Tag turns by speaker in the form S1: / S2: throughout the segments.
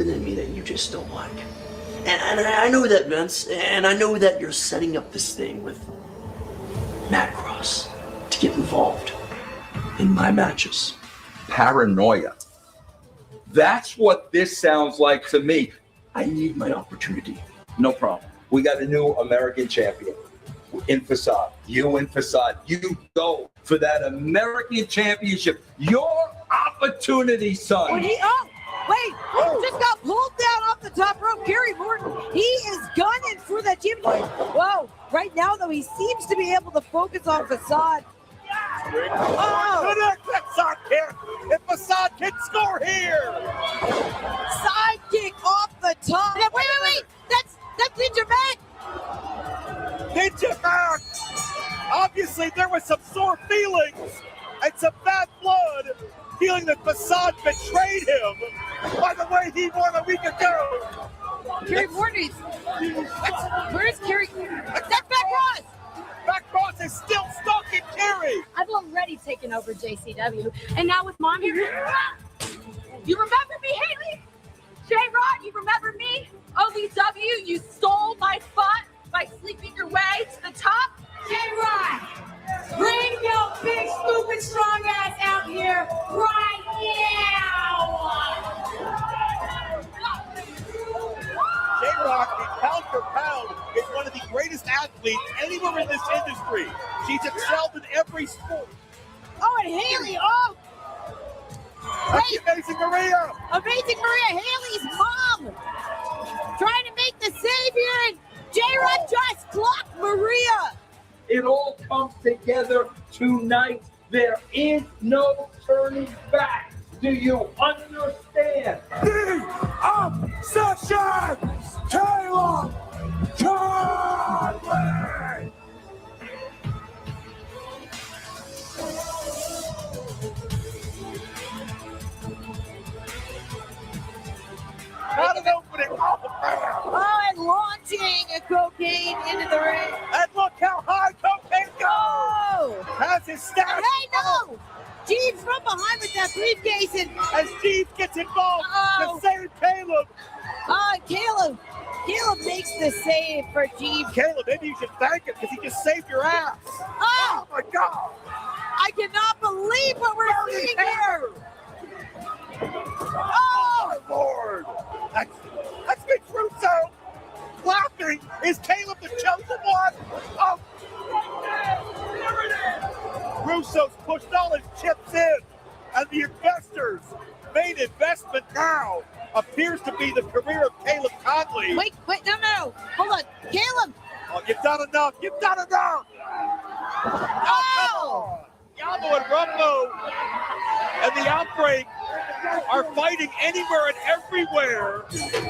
S1: something in me that you just don't like. And I know that, Vince, and I know that you're setting up this thing with Matt Cross to get involved in my matches.
S2: Paranoia. That's what this sounds like to me.
S1: I need my opportunity.
S2: No problem. We got a new American champion in Facade. You in Facade. You go for that American championship. Your opportunity, son.
S3: Wait, just got pulled down off the top rope. Gary Morton, he is gunning for that championship. Whoa, right now though, he seems to be able to focus on Facade.
S4: Connect that side kick. If Facade can score here.
S3: Side kick off the top. Wait. That's Ninja Mac.
S4: Ninja Mac. Obviously, there was some sore feelings and some bad blood, feeling that Facade betrayed him by the way he won a week ago.
S3: Gary Morton, where's Gary? That's Matt Cross.
S4: Matt Cross is still stuck in Kerry.
S5: I've already taken over JCW, and now with Mom here. You remember me, Haley? J-Rod, you remember me? OVW, you stole my spot by sleeping your way to the top.
S6: J-Rod, bring your big, stupid, strong ass out here right now.
S4: J-Rock, pound for pound, is one of the greatest athletes anywhere in this industry. She's excelled in every sport.
S3: Oh, and Haley, oh!
S4: That's Amazing Maria!
S3: Amazing Maria, Haley's mom! Trying to make the save here, and J-Rod just clocked Maria!
S2: It all comes together tonight. There is no turning back. Do you understand?
S4: The obsession! Caleb Conley! Not an opening.
S3: Oh, and launching a cocaine into the ring.
S4: And look how high cocaine goes!
S3: Oh!
S4: Has his stats.
S3: Hey, no! Jeeves from behind with that briefcase, and
S4: as Jeeves gets involved to save Caleb.
S3: Caleb makes the save for Jeeves.
S4: Caleb, maybe you should thank him because he just saved your ass.
S3: Oh
S4: my God!
S3: I cannot believe what we're seeing here.
S4: Oh my Lord! That's Vince Russo laughing. Is Caleb the chosen one? Oh. Russo's pushed all his chips in, and the investors' main investment now appears to be the career of Caleb Conley.
S3: Wait, no. Hold on. Caleb!
S4: Oh, you've done enough. Oh! Yamo and Rumbo and the Outbreak are fighting anywhere and everywhere.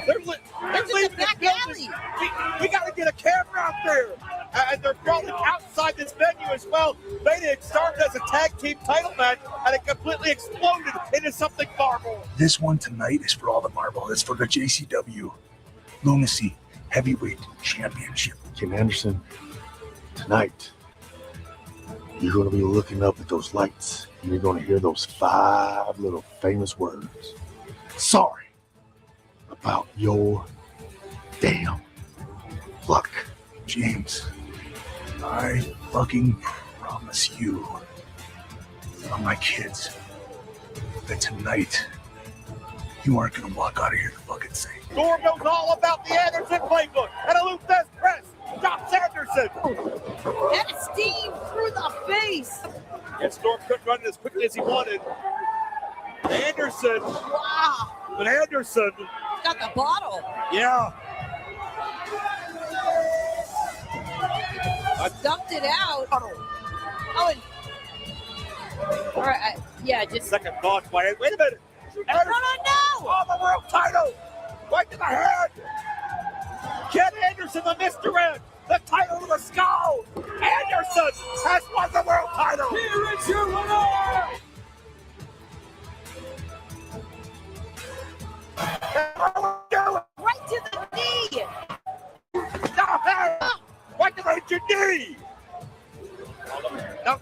S4: They're leaving the building. We got to get a camera out there. And they're probably outside this venue as well. It started as a tag team title match, and it completely exploded into something far more.
S7: This one tonight is for all the marble. It's for the JCW Lunacy Heavyweight Championship.
S8: Kim Anderson, tonight, you're going to be looking up at those lights, and you're going to hear those 5 little famous words. Sorry about your damn luck.
S7: James, I fucking promise you on my kids that tonight you aren't going to walk out of here fucking safe.
S4: Storm knows all about the Anderson playbook and a loop fast press. Drops Anderson.
S3: And a steam through the face.
S4: And Storm couldn't run it as quickly as he wanted. Anderson.
S3: Wow.
S4: But Anderson
S3: got the bottle.
S4: Yeah.
S3: Dumped it out. Oh, and all right, just
S4: second thought by it. Wait a minute.
S3: Anderson. No!
S4: Oh, the world title. Right to the head. Ken Anderson, the misdirect. The title to the skull. Anderson has won the world title. Here is your winner.
S3: Right to the knee.
S4: No, right to the knee. No.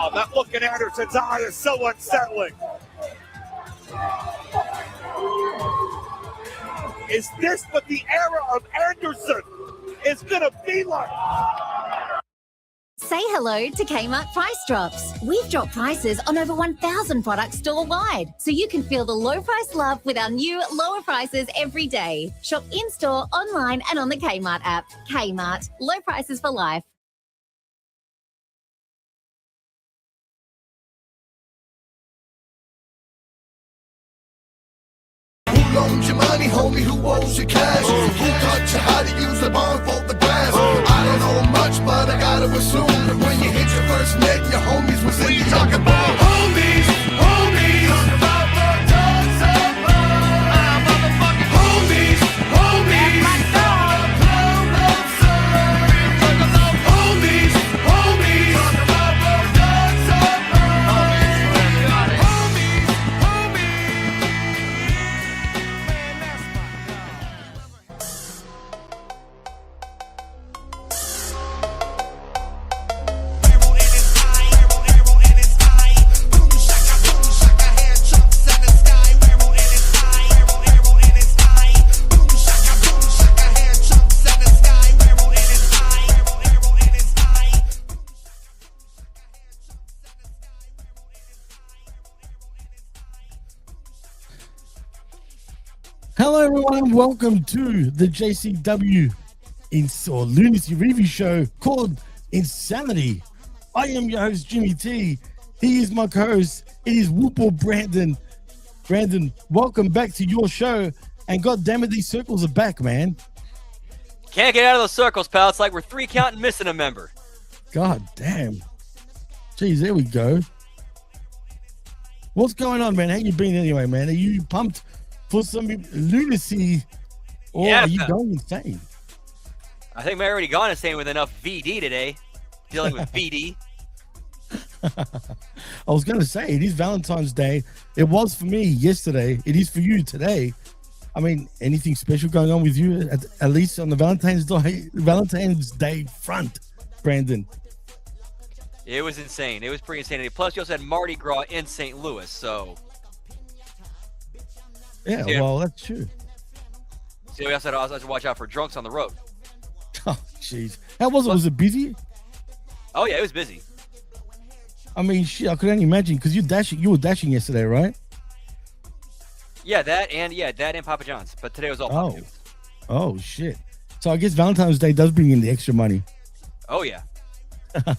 S4: Oh, that look in Anderson's eye is so unsettling. Is this what the era of Anderson is going to be like?
S9: Say hello to Kmart Price Drops. We've dropped prices on over 1,000 products store-wide, so you can feel the low price love with our new lower prices every day. Shop in-store, online, and on the Kmart app. Kmart, low prices for life.
S10: Who loans your money, homie? Who owes your cash? Who taught you how to use the barn for the grass? I don't know much, but I gotta assume that when you hit your first net, your homies was in you talking about homies, homies. Talking about the dogs of love. Motherfucking homies, homies. My dog, clown of sun. Talking about homies, homies. Talking about the dogs of love. Homies, homies.
S11: Hello, everyone. Welcome to the JCW or Lunacy review show called Insanity. I am your host, Jimmy T. He is my co-host. It is Whoopo Brandon. Brandon, welcome back to your show. And God damn it, these circles are back, man.
S12: Can't get out of those circles, pal. It's like we're 3 counting missing a member.
S11: God damn. Jeez, there we go. What's going on, man? How you been anyway, man? Are you pumped for some lunacy, or are you going insane?
S12: I think we've already gone insane with enough VD today. Dealing with VD.
S11: I was going to say, it is Valentine's Day. It was for me yesterday. It is for you today. I mean, anything special going on with you, at least on the Valentine's Day front, Brandon?
S12: It was insane. It was pretty insane. Plus, you also had Mardi Gras in St. Louis, so...
S11: Yeah, well, that's true.
S12: So we also had to watch out for drunks on the road.
S11: Oh, jeez. How was it? Was it busy?
S12: Oh, yeah, it was busy.
S11: I mean, shit, I could only imagine, because you were dashing yesterday, right?
S12: Yeah, that and Papa John's. But today was all Papa John's.
S11: Oh, shit. So I guess Valentine's Day does bring in the extra money.
S12: Oh, yeah.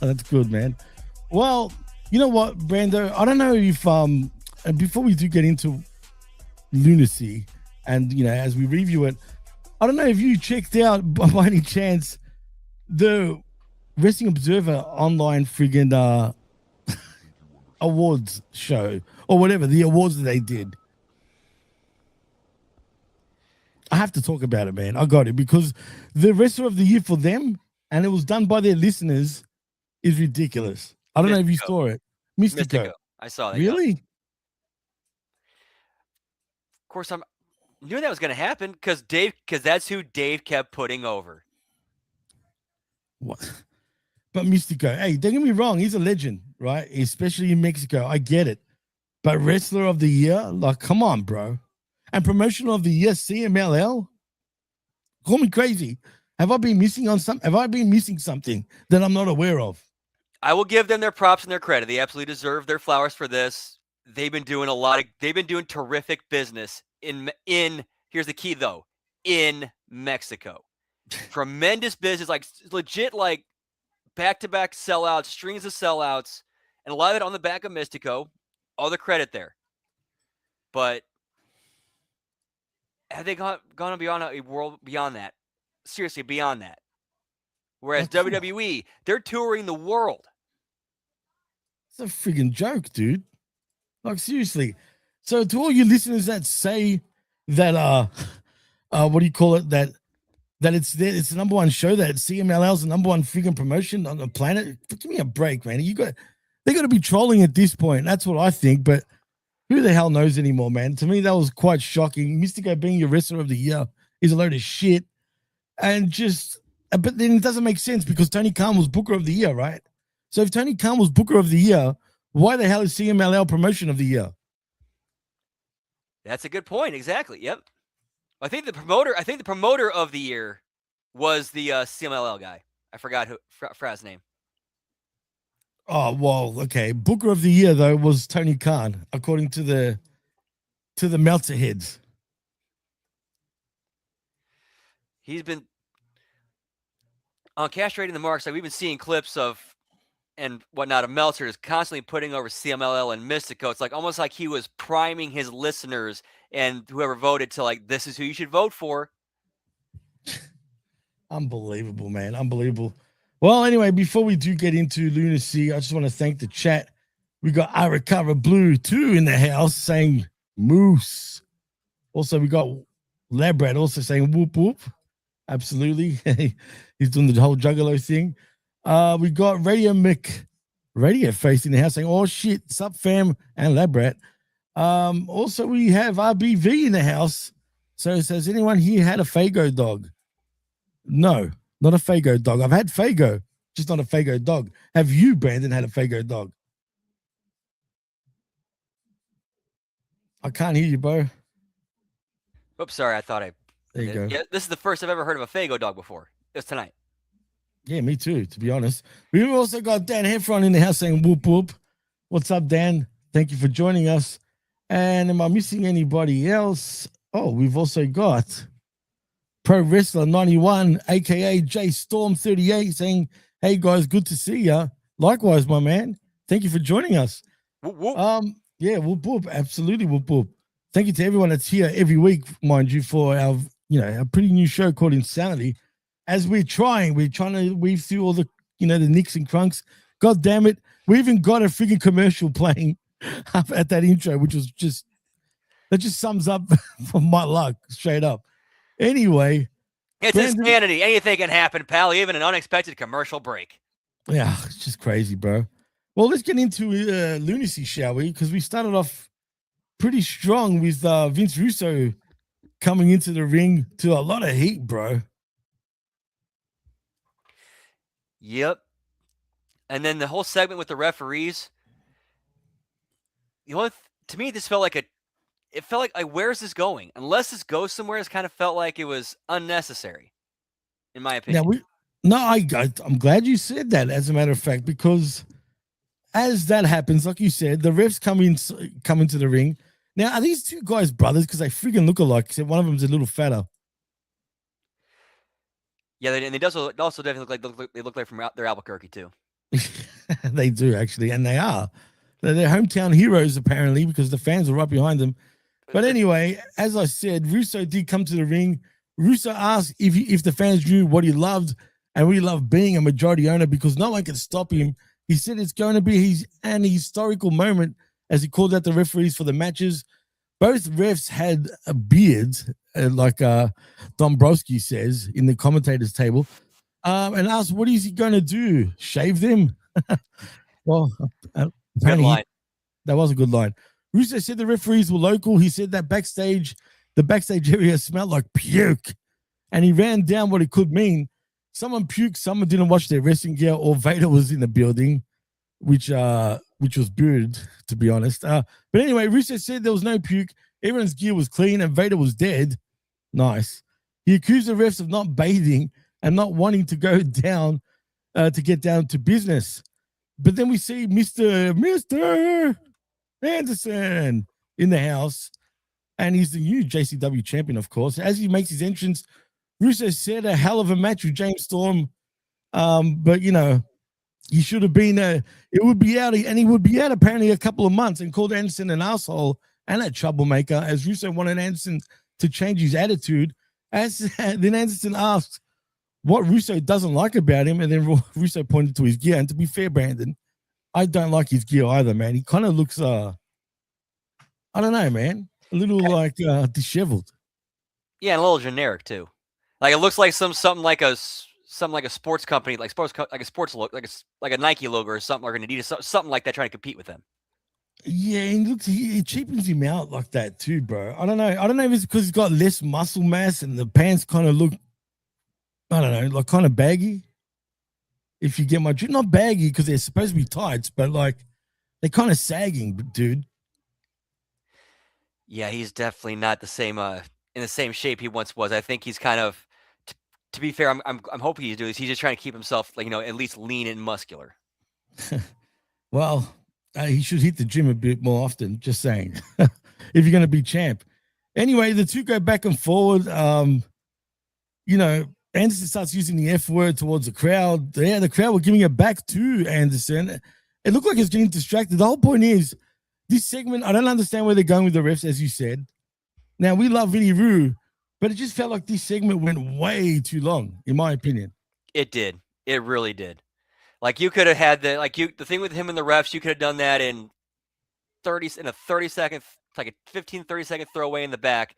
S11: That's good, man. Well, you know what, Brando? I don't know if, before we do get into Lunacy, and you know, as we review it, I don't know if you checked out by any chance the Wrestling Observer online friggin' awards show or whatever, the awards that they did. I have to talk about it, man. I got it, because the Wrestler of the Year for them, and it was done by their listeners, is ridiculous. I don't know if you saw it. Mystico.
S12: I saw that.
S11: Really?
S12: Yeah. Of course, I knew that was going to happen because that's who Dave kept putting over.
S11: What? But Mystico, hey, don't get me wrong, he's a legend, right? Especially in Mexico. I get it. But Wrestler of the Year, like, come on, bro. And Promotional of the Year, CMLL? Call me crazy. Have I been missing something that I'm not aware of?
S12: I will give them their props and their credit. They absolutely deserve their flowers for this. They've been doing terrific business in here's the key though, in Mexico. Tremendous business, like legit, like back-to-back sellouts, strings of sellouts, and a lot of it on the back of Mystico. All the credit there. But have they gone beyond a world beyond that? Seriously, beyond that. Whereas WWE, they're touring the world.
S11: It's a friggin' joke, dude. Like, seriously. So to all you listeners that say that what do you call it, that it's the number one show, that CMLL is the number one friggin' promotion on the planet, give me a break, man. They got to be trolling at this point. That's what I think. But who the hell knows anymore, man? To me, that was quite shocking. Mystico being your Wrestler of the Year is a load of shit. And but then it doesn't make sense because Tony Khan was Booker of the Year, right? So if Tony Khan was Booker of the Year, why the hell is CMLL Promotion of the Year?
S12: That's a good point. Exactly. Yep. I think the promoter of the year was the CMLL guy. I forgot his name.
S11: Oh well, okay. Booker of the year though was Tony Khan, according to the Meltzer heads.
S12: He's been on castrating the marks. Like we've been seeing clips of and whatnot of Meltzer is constantly putting over CMLL and Mystico. It's like almost like he was priming his listeners and whoever voted to like, this is who you should vote for.
S11: Unbelievable, man. Unbelievable. Well, anyway, before we do get into Lunacy, I just want to thank the chat. We got I Recover Blue 2 in the house saying Moose. Also, we got Labrat also saying whoop whoop. Absolutely. He's doing the whole Juggalo thing. We got Radio Face in the house saying, oh shit, sup fam, and Labrat. Also, we have RBV in the house. So it says, anyone here had a Fago dog? No, not a Fago dog. I've had Fago, just not a Fago dog. Have you, Brandon, had a Fago dog? I can't hear you, bro.
S12: Oops, sorry. I thought
S11: There you go.
S12: Yeah, this is the first I've ever heard of a Fago dog before. It's tonight.
S11: Yeah, me too, to be honest. We've also got Dan Heffron in the house saying whoop whoop. What's up, Dan? Thank you for joining us. And am I missing anybody else? Oh, we've also got Pro Wrestler 91, aka J Storm 38, saying, hey guys, good to see ya. Likewise, my man. Thank you for joining us.
S12: Whoop, whoop.
S11: Yeah, whoop whoop. Absolutely, whoop whoop. Thank you to everyone that's here every week, mind you, for our our pretty new show called Insanity. As we're trying to weave through all the the nicks and crunks. God damn it, we even got a freaking commercial playing up at that intro, which was just sums up for my luck, straight up. Anyway,
S12: it's insanity. Anything can happen, pal. Even an unexpected commercial break.
S11: Yeah, it's just crazy, bro. Well, let's get into Lunacy, shall we? Because we started off pretty strong with Vince Russo coming into the ring to a lot of heat, bro.
S12: Yep. And then the whole segment with the referees. To me, this felt like it felt like, where's this going? Unless this goes somewhere, it's kind of felt like it was unnecessary, in my opinion.
S11: I'm glad you said that, as a matter of fact, because as that happens, like you said, the refs come into the ring. Now, are these two guys brothers? Because they freaking look alike, except one of them's a little fatter.
S12: Yeah, and they also definitely look like from their Albuquerque too.
S11: They do, actually, and they are. They're hometown heroes, apparently, because the fans are right behind them. But anyway, as I said, Russo did come to the ring. Russo asked if the fans knew what he loved, and we love being a majority owner because no one can stop him. He said it's going to be an historical moment as he called out the referees for the matches. Both refs had a beard, like Dombrowski says in the commentators table, and asked, what is he going to do? Shave them? Well, apparently that was a good line. Russo said the referees were local. He said that the backstage area smelled like puke, and he ran down what it could mean. Someone puked, someone didn't wash their wrestling gear, or Vader was in the building, which was good, to be honest. But anyway, Russo said there was no puke. Everyone's gear was clean, and Vader was dead. Nice. He accused the refs of not bathing and not wanting to go down to get down to business. But then we see Mr. Anderson in the house, and he's the new JCW champion, of course. As he makes his entrance, Russo said a hell of a match with James Storm, but he should have been. It would be out, and he would be out apparently a couple of months, and called Anderson an asshole and a troublemaker. As Russo wanted Anderson to change his attitude, then Anderson asked what Russo doesn't like about him, and then Russo pointed to his gear. And to be fair, Brandon, I don't like his gear either, man. He kind of looks, I don't know, man, a little like disheveled.
S12: Yeah, and a little generic too. Like it looks like something like a sports company, like a sports logo, like a Nike logo or something, or an Adidas, something like that, trying to compete with them.
S11: Yeah, he cheapens him out like that too, bro. I don't know if it's because he's got less muscle mass and the pants kind of look, I don't know, like kind of baggy. If you get my drift, not baggy because they're supposed to be tights, but like they're kind of sagging, dude.
S12: Yeah, he's definitely not the same in the same shape he once was. I think he's kind of to be fair, I'm hoping he's doing this. He's just trying to keep himself like, at least lean and muscular.
S11: Well, he should hit the gym a bit more often. Just saying, if you're going to be champ. Anyway, the two go back and forward. Anderson starts using the F word towards the crowd. Yeah, the crowd were giving it back to Anderson. It looked like it's getting distracted. The whole point is this segment. I don't understand where they're going with the refs, as you said. Now we love Vinny Roo, but it just felt like this segment went way too long, in my opinion.
S12: It did. It really did. Like you could have had the thing with him and the refs, you could have done that in a 30 second, like a 15, 30 second throwaway in the back,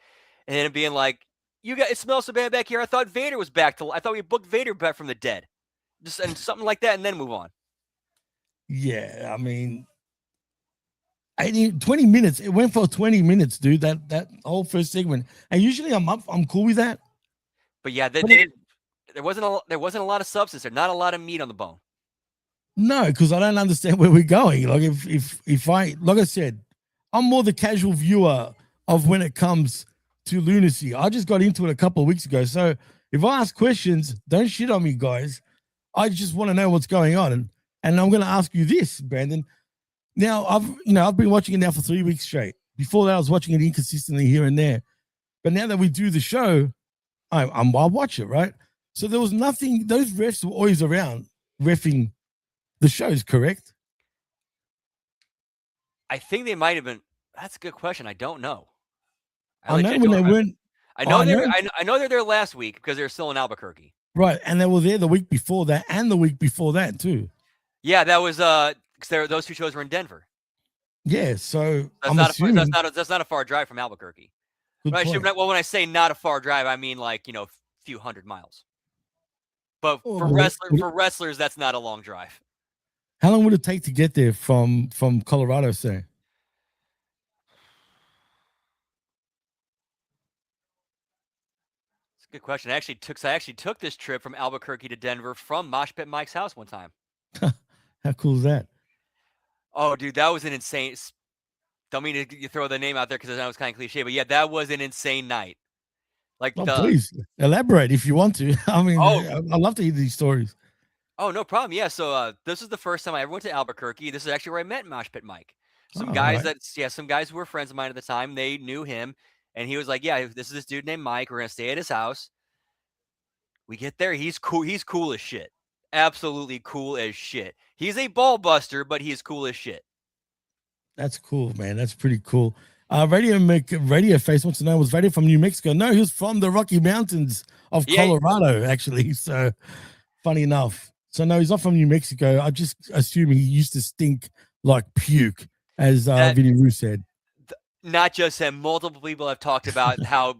S12: and then it being like, it smells so bad back here. I thought Vader was back I thought we booked Vader back from the dead. Just and something like that, and then move on.
S11: Yeah, I mean 20 minutes. It went for 20 minutes, dude. That whole first segment. And usually I'm cool with that.
S12: But yeah, there wasn't a lot of substance there, not a lot of meat on the bone.
S11: No, because I don't understand where we're going. Like if I like I said, I'm more the casual viewer of when it comes to Lunacy. I just got into it a couple of weeks ago. So if I ask questions, don't shit on me, guys. I just want to know what's going on. And I'm gonna ask you this, Brandon. Now I've been watching it now for 3 weeks straight. Before that, I was watching it inconsistently here and there. But now that we do the show, I'll watch it, right? So there was nothing, those refs were always around reffing the shows, correct?
S12: I think they might have been. That's a good question. I don't know.
S11: I know when they weren't.
S12: I know they're there last week because they're still in Albuquerque.
S11: Right, and they were there the week before that and the week before that too.
S12: Yeah, that was because those two shows were in Denver.
S11: Yeah, so
S12: that's not a far drive from Albuquerque. When I say not a far drive, I mean like a few hundred miles. But for wrestlers, that's not a long drive.
S11: How long would it take to get there from Colorado, say?
S12: It's a good question. I actually took this trip from Albuquerque to Denver from Mosh Pit Mike's house one time.
S11: How cool is that?
S12: Oh, dude, that was an insane. Don't mean to throw the name out there because I know it's kind of cliche, but yeah, that was an insane night. Like,
S11: please elaborate if you want to. I mean, I love to hear these stories.
S12: Oh, no problem. Yeah, so this is the first time I ever went to Albuquerque. This is actually where I met Mosh Pit Mike. Some guys who were friends of mine at the time, they knew him, and he was like, "Yeah, this is this dude named Mike. We're gonna stay at his house." We get there, he's cool. He's cool as shit. Absolutely cool as shit. He's a ball buster, but he's cool as shit.
S11: That's cool, man. That's pretty cool. Radio Face wants to know, was Radio from New Mexico? No, he was from the Rocky Mountains of Colorado, actually. So funny enough. So no, he's not from New Mexico. I just assume he used to stink like puke, as Vinny Roo said.
S12: Not just him. Multiple people have talked about how,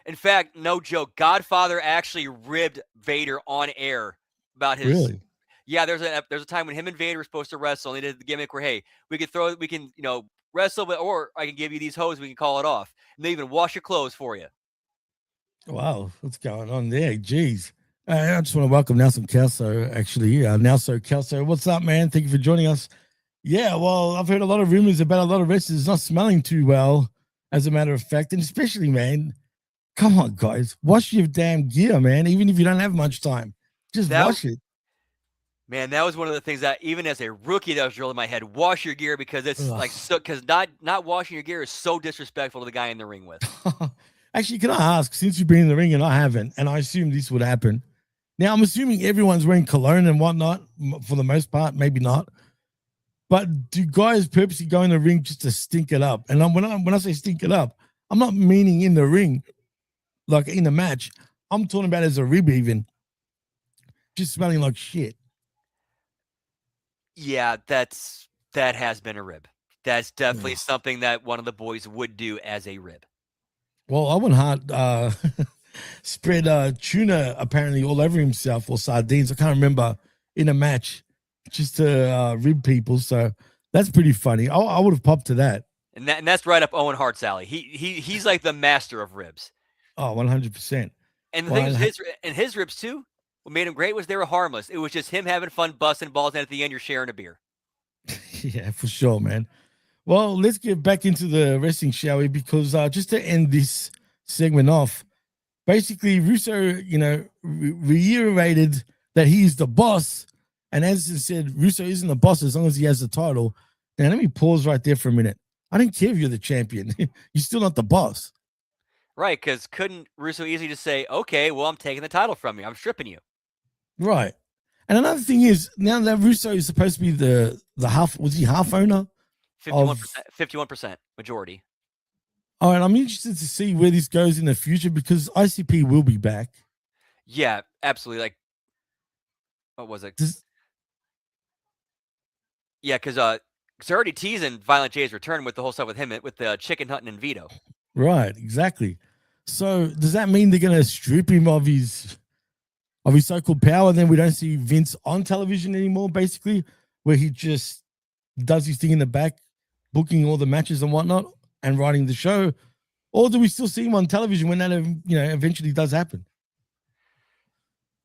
S12: in fact, no joke, Godfather actually ribbed Vader on air about his.
S11: Really?
S12: Yeah, there's a time when him and Vader were supposed to wrestle, and they did the gimmick where, hey, we can wrestle, or I can give you these hoses, we can call it off. And they even wash your clothes for you.
S11: Wow, what's going on there? Jeez. I just want to welcome Nelson Kelso, actually. Nelson Kelso, what's up, man? Thank you for joining us. Yeah, well, I've heard a lot of rumors about a lot of wrestlers not smelling too well, as a matter of fact. And especially, man, come on, guys. Wash your damn gear, man, even if you don't have much time. Just wash it.
S12: Man, that was one of the things that even as a rookie that was drilling in my head. Wash your gear because it's because not washing your gear is so disrespectful to the guy in the ring with.
S11: Actually, can I ask, since you've been in the ring and I haven't, and I assume this would happen. Now, I'm assuming everyone's wearing cologne and whatnot for the most part, maybe not. But do guys purposely go in the ring just to stink it up? And when I say stink it up, I'm not meaning in the ring, like in the match. I'm talking about as a rib even. Just smelling like shit.
S12: Yeah, that has been a rib. That's definitely something that one of the boys would do as a rib.
S11: Well, Owen Hart spread tuna apparently all over himself, or sardines. I can't remember, in a match, just to rib people. So that's pretty funny. I would have popped to that.
S12: And that's right up Owen Hart's alley. He's like the master of ribs.
S11: Oh, 100%.
S12: And the thing is, his ribs too, what made him great was they were harmless. It was just him having fun busting balls, and at the end you're sharing a beer.
S11: Yeah, for sure, man. Well, let's get back into the wrestling, shall we? Because just to end this segment off, basically Russo, reiterated that he's the boss. And as I said, Russo isn't the boss as long as he has the title. Now, let me pause right there for a minute. I don't care if you're the champion. You're still not the boss.
S12: Right, because couldn't Russo easily just say, okay, well, I'm taking the title from you. I'm stripping you.
S11: Right. And another thing is, now that Russo is supposed to be the half, was he half owner?
S12: 51% majority.
S11: All right, I'm interested to see where this goes in the future because ICP will be back.
S12: Yeah, absolutely. Like, what was it? Yeah, because they're already teasing Violent J's return with the whole stuff with him, with the chicken hunting and Vito.
S11: Right, exactly. So does that mean they're going to strip him of his so-called power? Then we don't see Vince on television anymore, basically, where he just does his thing in the back, booking all the matches and whatnot and writing the show. Or do we still see him on television when that, eventually does happen?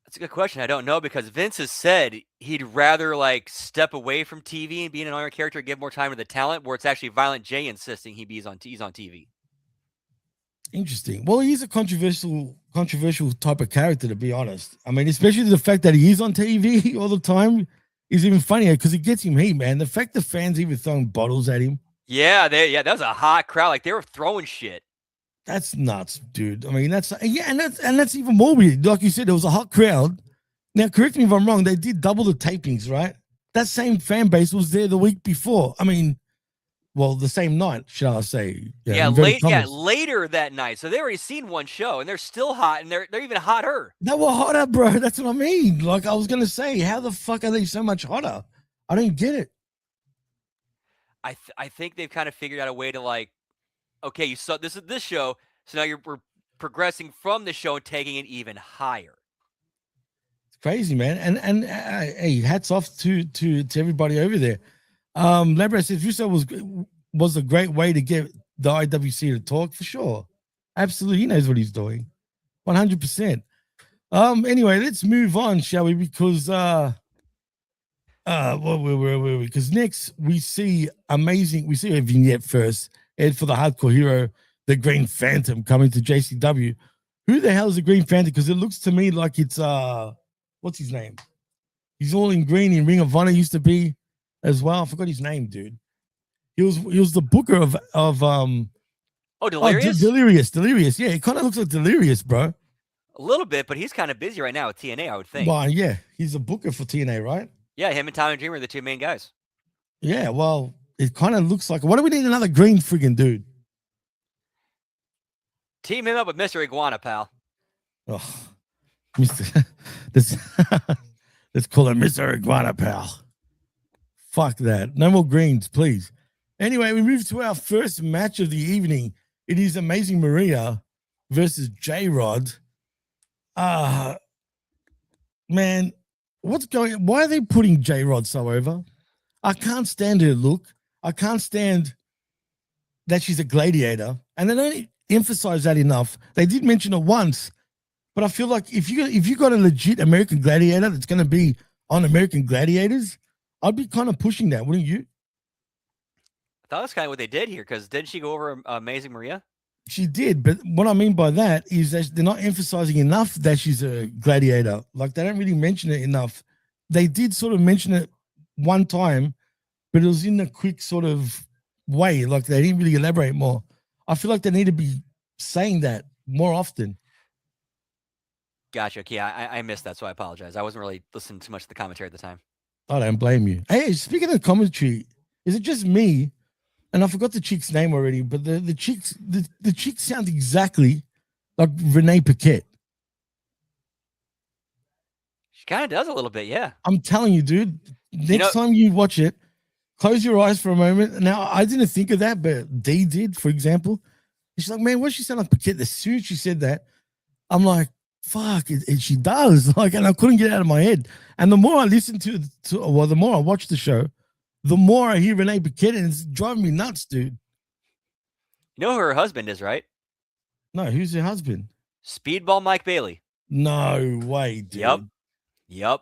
S12: That's a good question. I don't know because Vince has said he'd rather step away from TV and be an on-air character, give more time to the talent, where it's actually Violent J insisting he's on TV.
S11: Interesting. Well, he's a controversial type of character, to be honest. I mean, especially the fact that he is on TV all the time is even funnier because it gets him heat, man. The fact the fans even throwing bottles at him.
S12: Yeah, that was a hot crowd. Like they were throwing shit.
S11: That's nuts, dude. I mean, that's even more weird. Like you said, there was a hot crowd. Now, correct me if I'm wrong. They did double the tapings, right? That same fan base was there the week before. I mean, well, the same night, shall I say?
S12: Later that night. So they already seen one show, and they're still hot, and they're even hotter.
S11: They were hotter, bro. That's what I mean. Like I was gonna say, how the fuck are they so much hotter? I don't get it.
S12: I think they've kind of figured out a way to okay, you saw this show, so now we're progressing from the show and taking it even higher.
S11: It's crazy, man. And hey, hats off to everybody over there. Labra says Russo was a great way to get the IWC to talk for sure. Absolutely, he knows what he's doing, 100%. Anyway, let's move on, shall we? Because where were we? Because next we see a vignette first. Ed for the Hardcore Hero, the Green Phantom coming to JCW. Who the hell is the Green Phantom? Because it looks to me like it's what's his name? He's all in green in Ring of Honor used to be as well. I forgot his name, dude. He was the booker of
S12: Delirious?
S11: Delirious. Yeah, it kind of looks like Delirious, bro.
S12: A little bit, but he's kind of busy right now with TNA, I would think.
S11: Well, yeah, he's a booker for TNA, right?
S12: Yeah, him and Tommy Dreamer are the two main guys.
S11: Yeah, well, it kind of looks like. What do we need another green friggin' dude?
S12: Team him up with Mr. Iguana, pal.
S11: Oh, Mr. Let's call him Mr. Iguana, pal. Fuck that. No more greens, please. Anyway, we move to our first match of the evening. It is Amazing Maria versus J-Rod. Man, what's going on? Why are they putting J-Rod so over? I can't stand her look. I can't stand that she's a gladiator. And they don't emphasize that enough. They did mention it once, but I feel like if you got a legit American gladiator that's going to be on American Gladiators, I'd be kind of pushing that, wouldn't you?
S12: I thought that's kind of what they did here, because didn't she go over Amazing Maria?
S11: She did, but what I mean by that is that they're not emphasizing enough that she's a gladiator. Like, they don't really mention it enough. They did sort of mention it one time, but it was in a quick sort of way. Like, they didn't really elaborate more. I feel like they need to be saying that more often.
S12: Gotcha. Yeah, I missed that, so I apologize. I wasn't really listening too much to the commentary at the time.
S11: I don't blame you. Hey, speaking of commentary, is it just me? And I forgot the chick's name already, but the chick sounds exactly like Renee Paquette.
S12: She kind of does a little bit, yeah.
S11: I'm telling you, dude. Next time you watch it, close your eyes for a moment. Now, I didn't think of that, but Dee did, for example. And she's like, man, what does she sound like Paquette? As soon as she said that, I'm like, fuck, she does. Like, and I couldn't get it out of my head. And the more I listen the more I watch the show, the more I hear Renee Paquette, and it's driving me nuts, dude.
S12: You know who her husband is, right?
S11: No, who's her husband?
S12: Speedball Mike Bailey.
S11: No way, dude.
S12: Yep.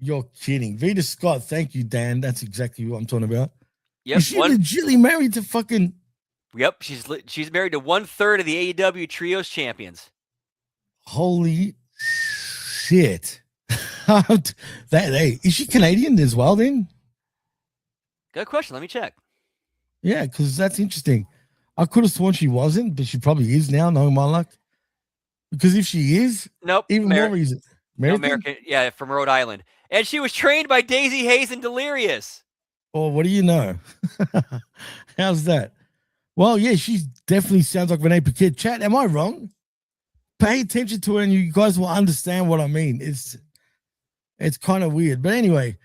S11: You're kidding. Vita Scott, thank you, Dan. That's exactly what I'm talking about.
S12: Yep.
S11: Is she legitimately married to fucking?
S12: Yep. She's married to 1/3 of the AEW Trios champions.
S11: Holy shit! Is she Canadian as well? Then.
S12: Good question. Let me check.
S11: Yeah, because that's interesting. I could have sworn she wasn't, but she probably is now, knowing my luck. Because if she is,
S12: nope,
S11: even more reason.
S12: American? No, American, yeah, from Rhode Island. And she was trained by Daisy Hayes and Delirious.
S11: Oh, what do you know? How's that? Well, yeah, she definitely sounds like Renee Paquette. Chat, am I wrong? Pay attention to her and you guys will understand what I mean. It's kind of weird. But anyway,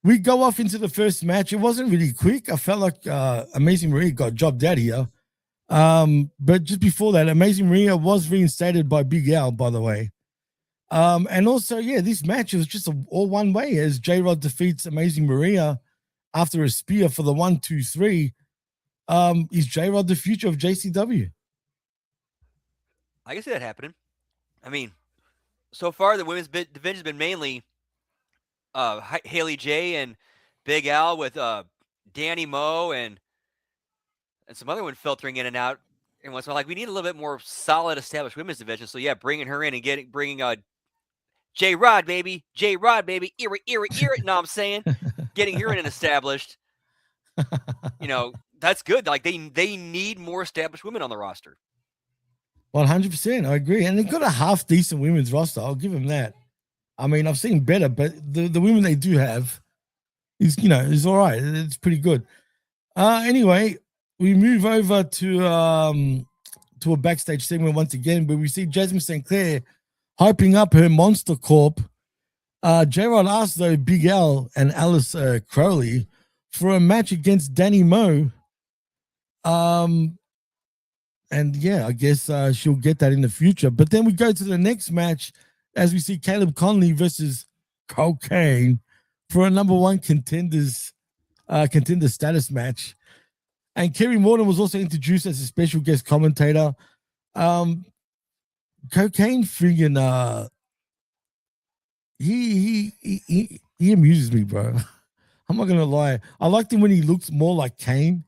S11: we go off into the first match. It wasn't really quick. I felt like Amazing Maria got jobbed out here. But just before that, Amazing Maria was reinstated by Big Al, by the way. And also, yeah, this match was just all one way as J-Rod defeats Amazing Maria after a spear for the 1, 2, 3. Is J-Rod the future of JCW?
S12: I can see that happening. I mean, so far the women's division has been mainly Haley J and Big Al with Danny Moe and some other one filtering in and out. And once in a while, like, we need a little bit more solid established women's division. So yeah, bringing her in and bringing J-Rod, baby. J-Rod, baby. Ear it. Know what I'm saying? Getting her in and established. That's good. Like, they need more established women on the roster.
S11: 100%. I agree. And they've got a half decent women's roster. I'll give them that. I mean, I've seen better, but the women they do have is all right. It's pretty good. Anyway, we move over to a backstage segment once again, where we see Jasmine St. Clair hyping up her Monster Corp. J-Rod asked, though, Big Al and Alice Crowley for a match against Danny Moe. And yeah, I guess she'll get that in the future. But then we go to the next match as we see Caleb Conley versus Cocaine for a number one contender status match. And Kerry Morton was also introduced as a special guest commentator. Cocaine friggin' he amuses me, bro. I'm not gonna lie. I liked him when he looks more like Kane,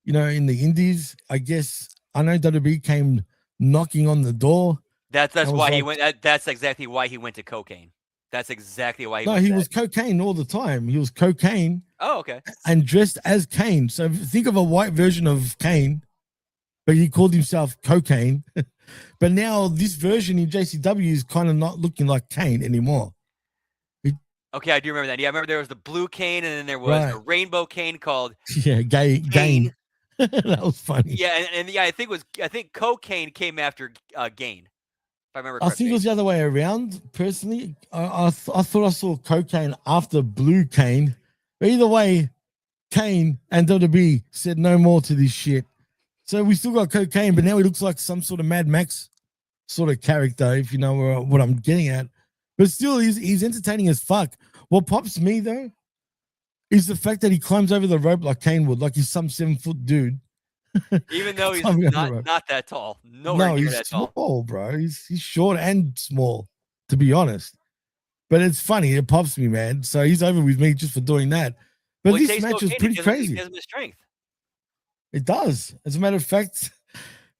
S11: in the indies. I guess I know WWE came knocking on the door.
S12: That's why he went. That's exactly why he went to Cocaine. That's exactly why
S11: he was Cocaine all the time. He was Cocaine.
S12: Oh, okay.
S11: And dressed as Kane. So think of a white version of Kane, but he called himself Cocaine. But now this version in JCW is kind of not looking like Kane anymore.
S12: Okay, I do remember that. Yeah, I remember there was the blue Kane, and then there was a rainbow Kane called
S11: Gain. That was funny.
S12: Yeah, and I think Cocaine came after Gain. If I remember correctly.
S11: I think it was the other way around. Personally, I thought I saw Cocaine after Blue Kane. But either way, Kane and WWE said no more to this shit. So we still got Cocaine, but now he looks like some sort of Mad Max sort of character, if you know what I'm getting at. But still, he's entertaining as fuck. What pops me, though, is the fact that he climbs over the rope like Kane would, like he's some 7-foot dude.
S12: Even though he's not that tall. No,
S11: he's
S12: that
S11: small,
S12: tall.
S11: Bro. He's short and small, to be honest. But it's funny. It pops me, man. So he's over with me just for doing that. But this match was pretty crazy.
S12: It gives him the strength.
S11: It does. As a matter of fact,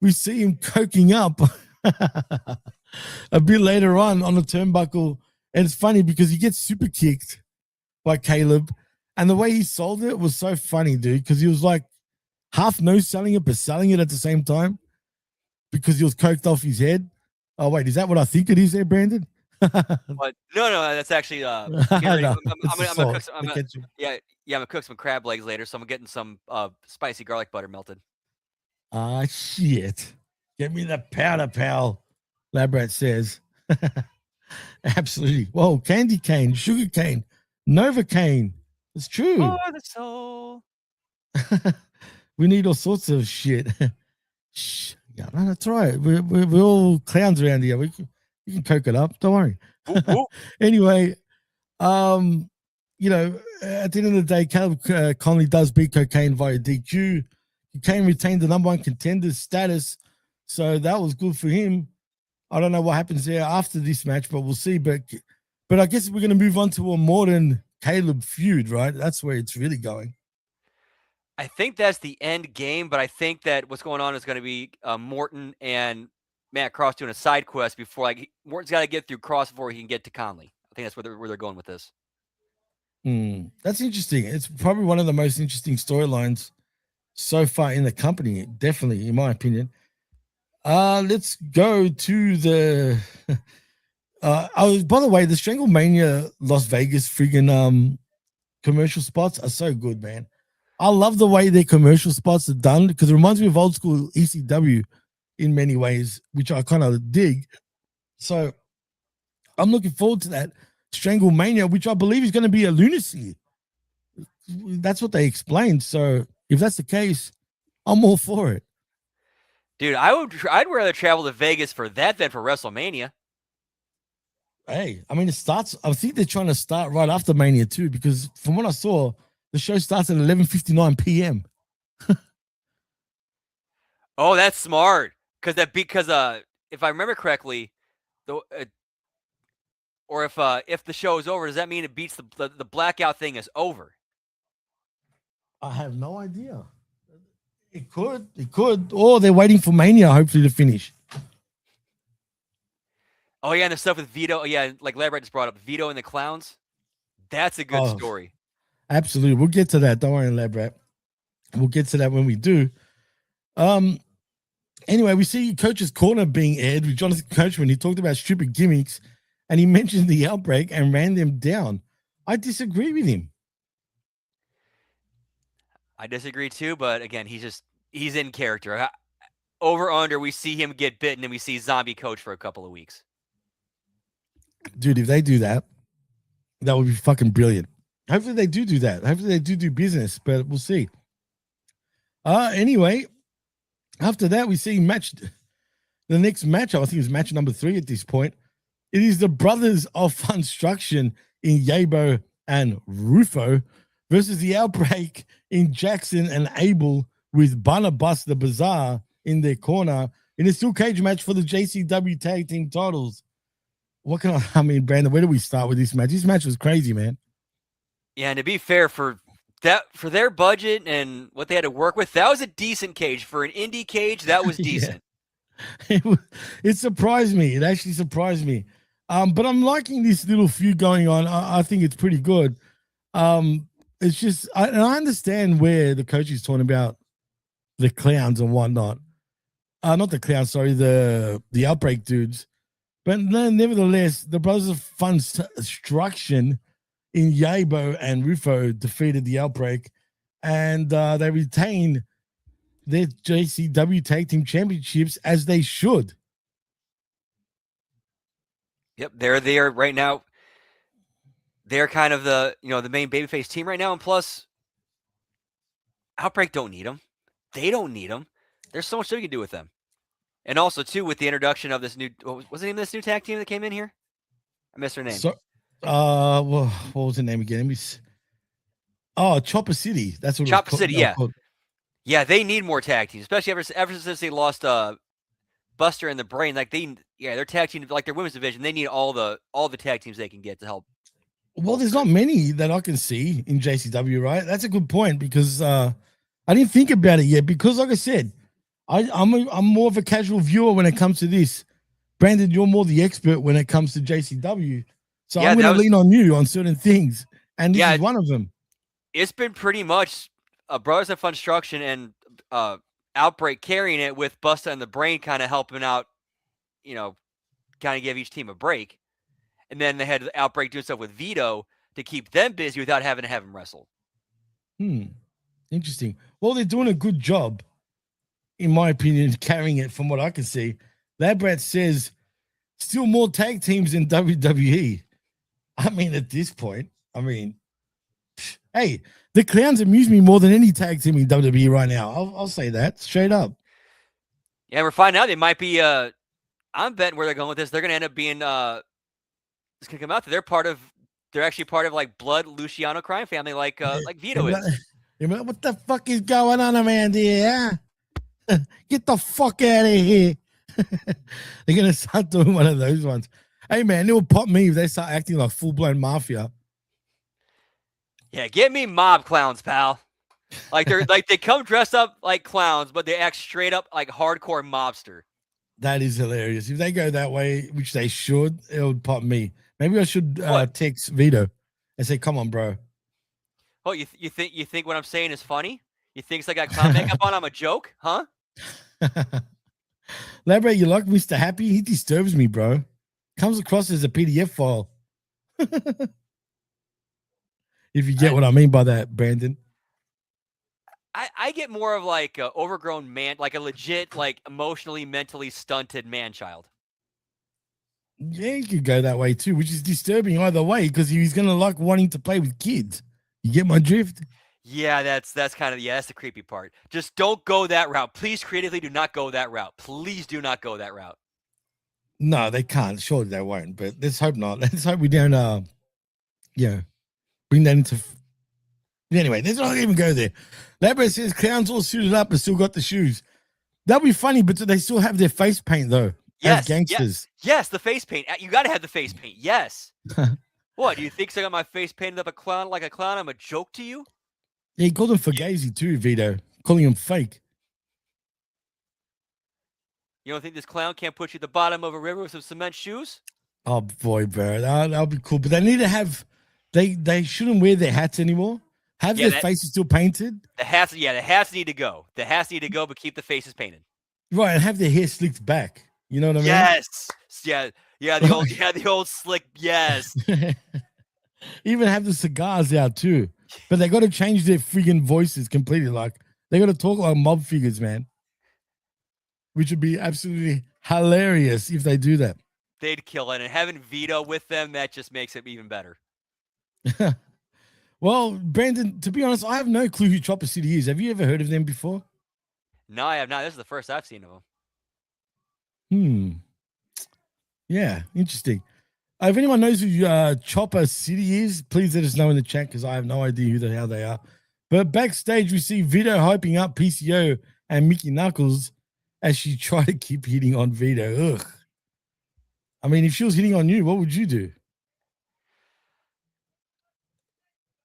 S11: we see him coking up a bit later on the turnbuckle. And it's funny because he gets super kicked by Caleb. And the way he sold it was so funny, dude, because he was like half no selling it, but selling it at the same time because he was coked off his head. Oh, wait, is that what I think it is there, Brandon?
S12: What? No, that's actually I'm gonna cook some crab legs later, so I'm getting some spicy garlic butter melted.
S11: Shit. Get me the powder, pal, Labrat says. Absolutely. Whoa, candy cane, sugar cane, Novocaine. It's true.
S12: For the soul.
S11: We need all sorts of shit. Shh. Yeah, no, that's right. We're all clowns around here. We can coke it up. Don't worry. Anyway, at the end of the day, Caleb Conley does beat Cocaine via DQ. Cocaine retained the number one contender status, so that was good for him. I don't know what happens there after this match, but we'll see. But I guess we're going to move on to a Morton Caleb feud, right? That's where it's really going.
S12: I think that's the end game, but I think that what's going on is going to be Morton and Matt Cross doing a side quest before, like, Morton's got to get through Cross before he can get to Conley. I think that's where they're going with this.
S11: That's interesting. It's probably one of the most interesting storylines so far in the company, definitely, in my opinion. Let's go to the. By the way, the Stranglemania Las Vegas friggin' commercial spots are so good, man. I love the way their commercial spots are done because it reminds me of old school ECW in many ways, which I kind of dig. So I'm looking forward to that Stranglemania, which I believe is going to be a lunacy. That's what they explained. So if that's the case, I'm all for it.
S12: Dude, I'd rather travel to Vegas for that than for WrestleMania.
S11: Hey, I mean, it starts. I think they're trying to start right after Mania too, because from what I saw, the show starts at 11:59 p.m.
S12: Oh, that's smart. Because if I remember correctly, or if the show is over, does that mean it beats the blackout thing is over?
S11: I have no idea. It could. Or they're waiting for Mania, hopefully, to finish.
S12: Oh yeah, and the stuff with Vito. Yeah, like Labrat just brought up, Vito and the Clowns. That's a good story.
S11: Absolutely, we'll get to that. Don't worry, Labrat. We'll get to that when we do. Anyway, we see Coach's Corner being aired with Jonathan Coachman. He talked about stupid gimmicks, and he mentioned the Outbreak and ran them down. I disagree with him.
S12: I disagree too, but again, he's in character. Over under, we see him get bitten, and we see Zombie Coach for a couple of weeks.
S11: Dude, if they do that, that would be fucking brilliant. Hopefully they do that. Hopefully they do business, but we'll see. Anyway, after that, we see the next matchup. I think it's match number 3 at this point. It is the Brothers of Funstruction in Yabo and Rufo versus the Outbreak in Jackson and Abel with Barnabas the Bazaar in their corner in a steel cage match for the JCW Tag Team titles. Brandon, where do we start with this match? This match was crazy, man.
S12: Yeah, and to be fair, for their budget and what they had to work with, that was a decent cage. For an indie cage, that was decent.
S11: It surprised me. It actually surprised me. But I'm liking this little feud going on. I think it's pretty good. It's just, I understand where the coach is talking about the clowns and whatnot. Not the clowns, sorry, the Outbreak dudes. But nevertheless, the Brothers of Funstruction in Yabo and Rufo defeated the Outbreak, and they retained their JCW Tag Team Championships as they should.
S12: Yep, they're there right now. They're kind of the main babyface team right now, and plus, Outbreak don't need them. They don't need them. There's so much that we can do with them. And also, too, with the introduction of this new, what was the name of this new tag team that came in here? I missed her name.
S11: Well, what was the name again? Chopper City. That's what
S12: Chopper City, yeah.
S11: Called.
S12: Yeah, they need more tag teams, especially ever since they lost Buster and the Brain. Like their tag team, like their women's division, they need all the tag teams they can get to help.
S11: Well, there's not many that I can see in JCW, right? That's a good point because I didn't think about it yet. Because, like I said, I'm more of a casual viewer when it comes to this. Brandon, you're more the expert when it comes to JCW. So I'm going to lean on you on certain things. And this is one of them. It's
S12: been pretty much Brothers of Funstruction and Outbreak carrying it, with Busta and the Brain kind of helping out, kind of give each team a break. And then they had Outbreak doing stuff with Vito to keep them busy without having to have them wrestle.
S11: Interesting. Well, they're doing a good job, in my opinion, carrying it from what I can see. Labrat says still more tag teams in WWE. I mean, at this point, hey, the Clowns amuse me more than any tag team in WWE right now. I'll say that straight up.
S12: Yeah, we're finding out they might be. I'm betting where they're going with this. They're going to end up being. It's going to come out that they're actually part of like Blood Luciano crime family, like Vito is.
S11: What the fuck is going on, Amanda? Yeah? Get the fuck out of here. They're going to start doing one of those ones. Hey, man, it will pop me if they start acting like full-blown mafia.
S12: Yeah, get me mob clowns, pal. Like they come dressed up like clowns, but they act straight up like hardcore mobster.
S11: That is hilarious. If they go that way, which they should, it would pop me. Maybe I should text Vito and say, "Come on, bro."
S12: Oh, you think what I'm saying is funny? You think I got clown makeup on? I'm a joke, huh?
S11: Labrate, you like Mr. Happy? He disturbs me, bro. Comes across as a PDF file. If you get what I mean by that, Brandon.
S12: I get more of like a overgrown man, like a legit, like emotionally, mentally stunted man child.
S11: Yeah, you could go that way too, which is disturbing either way because he's gonna like wanting to play with kids. You get my drift?
S12: Yeah, that's kind of that's the creepy part. Just don't go that route. Please creatively do not go that route. Please do not go that route.
S11: No, they can't. Surely they won't, but let's hope not. Let's hope we don't bring that into anyway, let's not even go there. Labrador says clowns all suited up and still got the shoes. That'd be funny, but do they still have their face paint though?
S12: Yes,
S11: as gangsters.
S12: Yes, the face paint. You got to have the face paint. Yes. What do you think? I got my face painted up like a clown? I'm a joke to you?
S11: Yeah, he called him Fugazi too, Vito, calling him fake.
S12: You don't think this clown can't put you at the bottom of a river with some cement shoes?
S11: Oh boy, bro, that'll be cool. But they need to have. They shouldn't wear their hats anymore. Have their faces still painted.
S12: The hats need to go. The hats need to go, but keep the faces painted.
S11: Right, and have their hair slicked back. You know what I mean?
S12: Yes. Yeah, the old slick, yes.
S11: Even have the cigars out too. But they got to change their friggin' voices completely. Like they got to talk like mob figures, man. Which would be absolutely hilarious if they do that.
S12: They'd kill it. And having Vito with them, that just makes it even better.
S11: Well, Brandon, to be honest, I have no clue who Chopper City is. Have you ever heard of them before?
S12: No, I have not. This is the first I've seen of them.
S11: Yeah, interesting. If anyone knows who Chopper City is, please let us know in the chat because I have no idea who the hell they are. But backstage, we see Vito hyping up PCO and Mickey Knuckles as she tried to keep hitting on Vito. Ugh. I mean, if she was hitting on you, what would you do?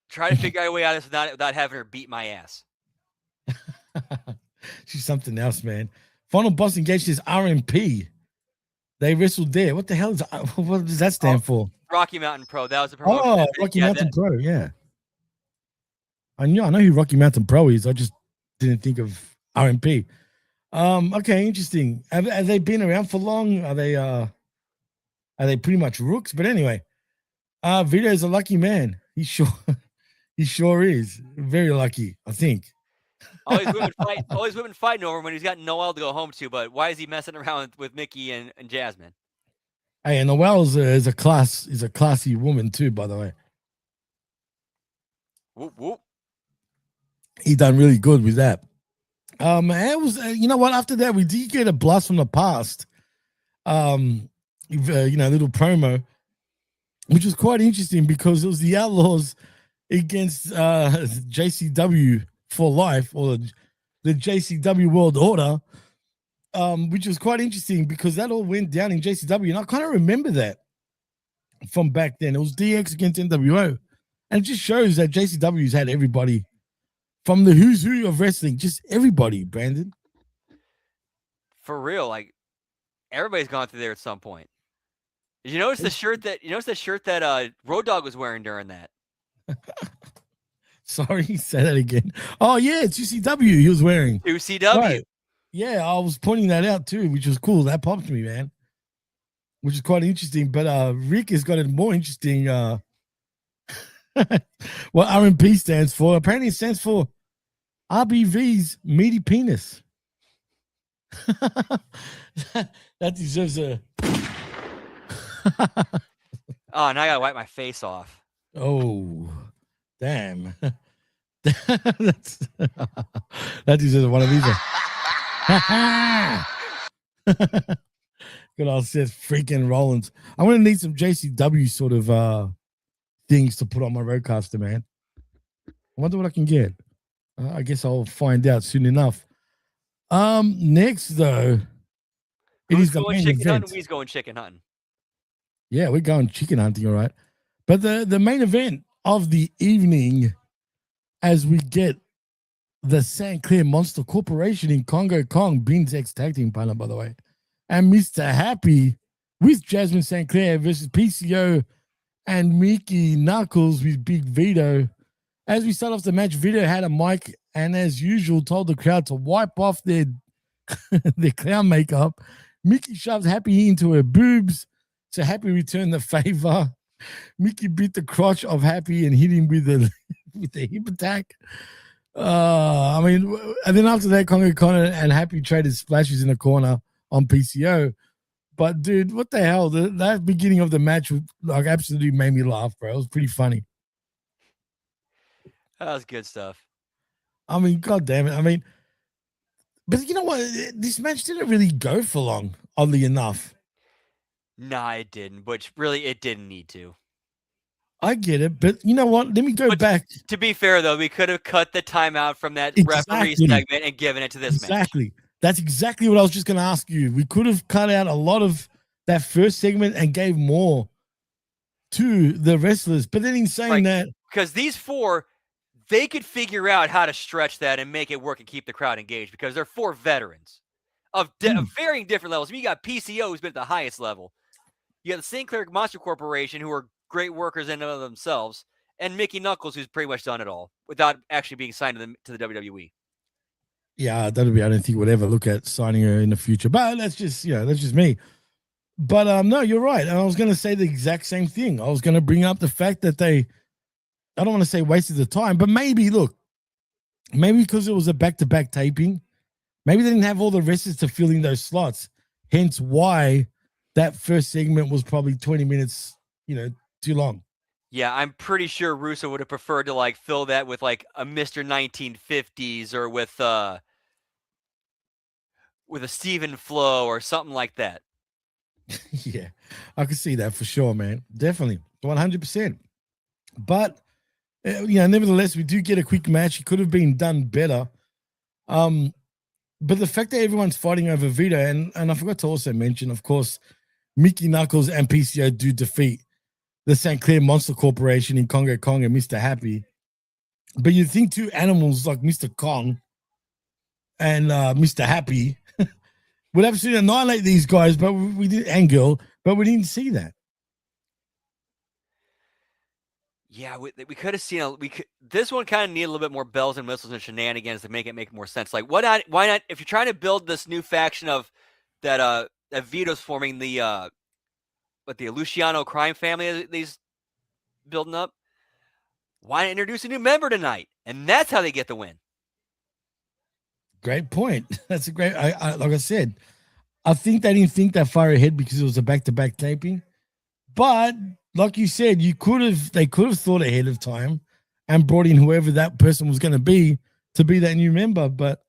S12: Try to figure out a way out of this without having her beat my ass.
S11: She's something else, man. Final boss engaged is RMP. They wrestled there. What the hell is what does that stand for?
S12: Rocky Mountain Pro. That was the promotion.
S11: Oh, Rocky Mountain Pro. Yeah. I know who Rocky Mountain Pro is. I just didn't think of RMP. Okay, interesting. Have they been around for long? Are they pretty much rooks? But anyway, Vito's a lucky man. He sure is. Very lucky, I think.
S12: All these women fighting over him when he's got Noelle to go home to, but why is he messing around with Mickey and Jasmine?
S11: Hey, and Noelle is a classy woman too, by the way.
S12: Whoop, whoop.
S11: He done really good with that. It was you know what? After that, we did get a blast from the past. Little promo, which was quite interesting because it was the Outlaws against JCW for life, or the JCW World Order, which was quite interesting because that all went down in JCW, and I kind of remember that from back then. It was DX against NWO, and it just shows that JCW's had everybody from the who's who of wrestling, just everybody, Brandon.
S12: For real, like everybody's gone through there at some point. Did you notice the shirt that Road Dogg was wearing during that?
S11: Sorry, say that again. Oh, yeah, it's UCW he was wearing.
S12: UCW. Right.
S11: Yeah, I was pointing that out too, which was cool. That popped me, man. Which is quite interesting. But Rick has got a more interesting what RMP stands for. Apparently it stands for RBV's meaty penis. That deserves a
S12: Oh, now I gotta wipe my face off.
S11: Oh, damn. That deserves one of these. Good old Seth freaking Rollins. I'm gonna need some JCW sort of things to put on my roadcaster, man. I wonder what I can get. I guess I'll find out soon enough. Next though, it is the main event.
S12: We's going chicken hunting.
S11: Yeah, we're going chicken hunting, all right. But the main event of the evening, as we get the St. Clair Monster Corporation in Congo Kong, Bean's ex tag team partner, by the way, and Mr. Happy with Jasmine St. Clair versus PCO and Mickey Knuckles with Big Vito. As we start off the match, Vito had a mic and, as usual, told the crowd to wipe off their their clown makeup. Mickey shoved Happy into her boobs, so Happy returned the favor. Mickey beat the crotch of Happy and hit him with a hip attack. And then after that, Congo Connor and Happy traded splashes in the corner on PCO. But dude, what the hell? That beginning of the match like absolutely made me laugh, bro. It was pretty funny.
S12: That was good stuff.
S11: I mean, god damn it. I mean, but you know what? This match didn't really go for long, oddly enough.
S12: Nah, it didn't, which really it didn't need to.
S11: I get it, but you know what? Let me go back.
S12: To be fair, though, we could have cut the timeout from that referee segment and given it to this match.
S11: Exactly. That's exactly what I was just going to ask you. We could have cut out a lot of that first segment and gave more to the wrestlers. But then in saying that,
S12: because these four, they could figure out how to stretch that and make it work and keep the crowd engaged because they're four veterans of varying different levels. I mean, you got PCO who's been at the highest level. You got the St. Clair Monster Corporation who are great workers in and of themselves, and Mickey Knuckles who's pretty much done it all without actually being signed to the WWE.
S11: Yeah, I don't think we'll ever look at signing her in the future. But that's just me. But no, you're right. And I was going to say the exact same thing. I was going to bring up the fact that I don't want to say wasted the time, but maybe because it was a back-to-back taping, maybe they didn't have all the wrestlers to fill in those slots. Hence why that first segment was probably 20 minutes, too long.
S12: Yeah, I'm pretty sure Russo would have preferred to fill that with a Mr. 1950s or with a Stephen Flo or something like that.
S11: Yeah, I can see that for sure, man. Definitely, 100%. But nevertheless, we do get a quick match. It could have been done better. But the fact that everyone's fighting over Vito, and I forgot to also mention, of course, Mickey Knuckles and PCO do defeat the St. Clair Monster Corporation in Congo Kong and Mr. Happy. But you think two animals like Mr. Kong and Mr. Happy would absolutely annihilate these guys, but we did, and girl, but we didn't see that.
S12: Yeah, we could have seen this one kind of needed a little bit more bells and whistles and shenanigans to make it make more sense. Like, why not? If you're trying to build this new faction of that Vito's forming the Luciano crime family that he's building up, why not introduce a new member tonight? And that's how they get the win.
S11: Great point. That's a great. Like I said, I think they didn't think that far ahead because it was a back-to-back taping. But like you said, they could have thought ahead of time and brought in whoever that person was going to be that new member. But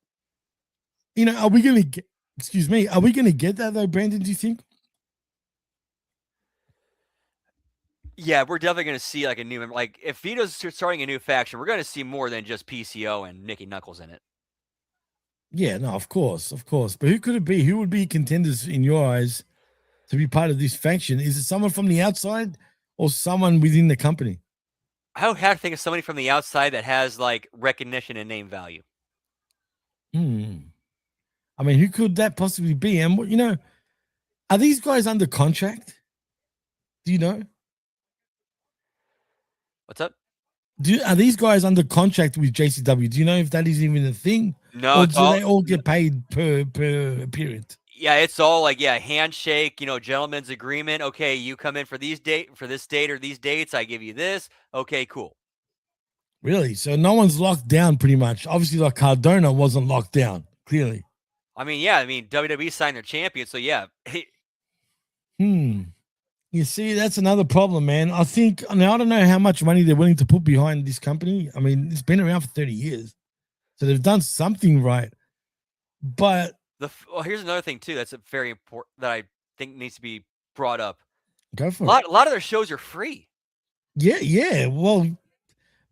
S11: are we going to get? Excuse me. Are we going to get that though, Brandon? Do you think?
S12: Yeah, we're definitely going to see a new member. Like if Vito's starting a new faction, we're going to see more than just PCO and Mickey Knuckles in it.
S11: Yeah, no, of course. But who could it be? Who would be contenders in your eyes to be part of this faction? Is it someone from the outside or someone within the company?
S12: I would have to think of somebody from the outside that has recognition and name value.
S11: I mean, who could that possibly be? And are these guys under contract? Do you know?
S12: What's up?
S11: Are these guys under contract with JCW? Do you know if that is even a thing?
S12: No,
S11: or do they all get paid per appearance?
S12: Yeah, it's all handshake, gentleman's agreement. Okay, you come in for this date or these dates, I give you this. Okay, cool.
S11: Really? So no one's locked down pretty much. Obviously, Cardona wasn't locked down, clearly.
S12: WWE signed their champion, so yeah.
S11: You see, that's another problem, man. I think, I don't know how much money they're willing to put behind this company. I mean, it's been around for 30 years. So they've done something right. But
S12: here's another thing, too, that's very important that I think needs to be brought up.
S11: Go for
S12: it. A lot of their shows are free.
S11: Yeah. Well,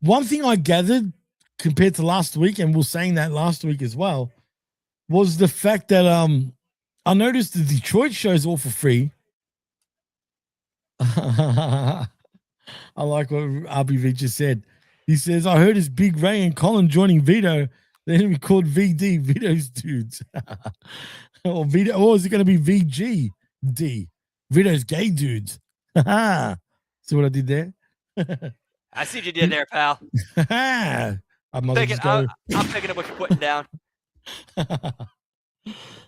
S11: one thing I gathered compared to last week, and we're saying that last week as well, was the fact that I noticed the Detroit show's all for free. I like what RBV just said. He says, I heard it's Big Ray and Colin joining Vito. They're going to be called VD, Videos Dudes. Or is it going to be VGD, Videos Gay Dudes? See what I did there?
S12: I see what you did there, pal.
S11: I must just go.
S12: I'm picking up what you're putting down.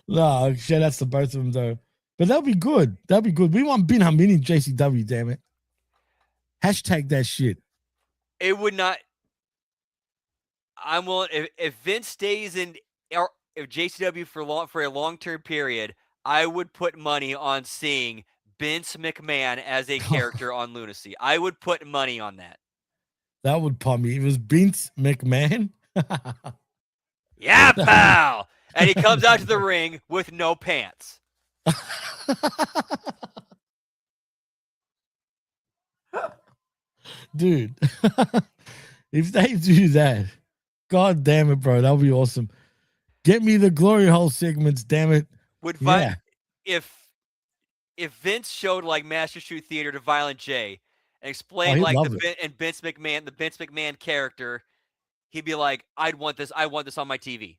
S11: No, shout outs to both of them though. But that'll be good. That'll be good. We want Bin Hamini JCW, damn it. Hashtag that shit.
S12: It would not. I'm willing if Vince stays in, or if JCW for a long-term period, I would put money on seeing Vince McMahon as a character on Lunacy. I would put money on that.
S11: That would pop me. It was Vince McMahon.
S12: Yeah, pal. And he comes out to the ring with no pants.
S11: Dude, if they do that, god damn it, bro, that'll be awesome. Get me the glory hole segments, damn it.
S12: If Vince showed like Master Shoot Theater to Violent J and explained like Vince McMahon character, he'd be like, I want this on my TV.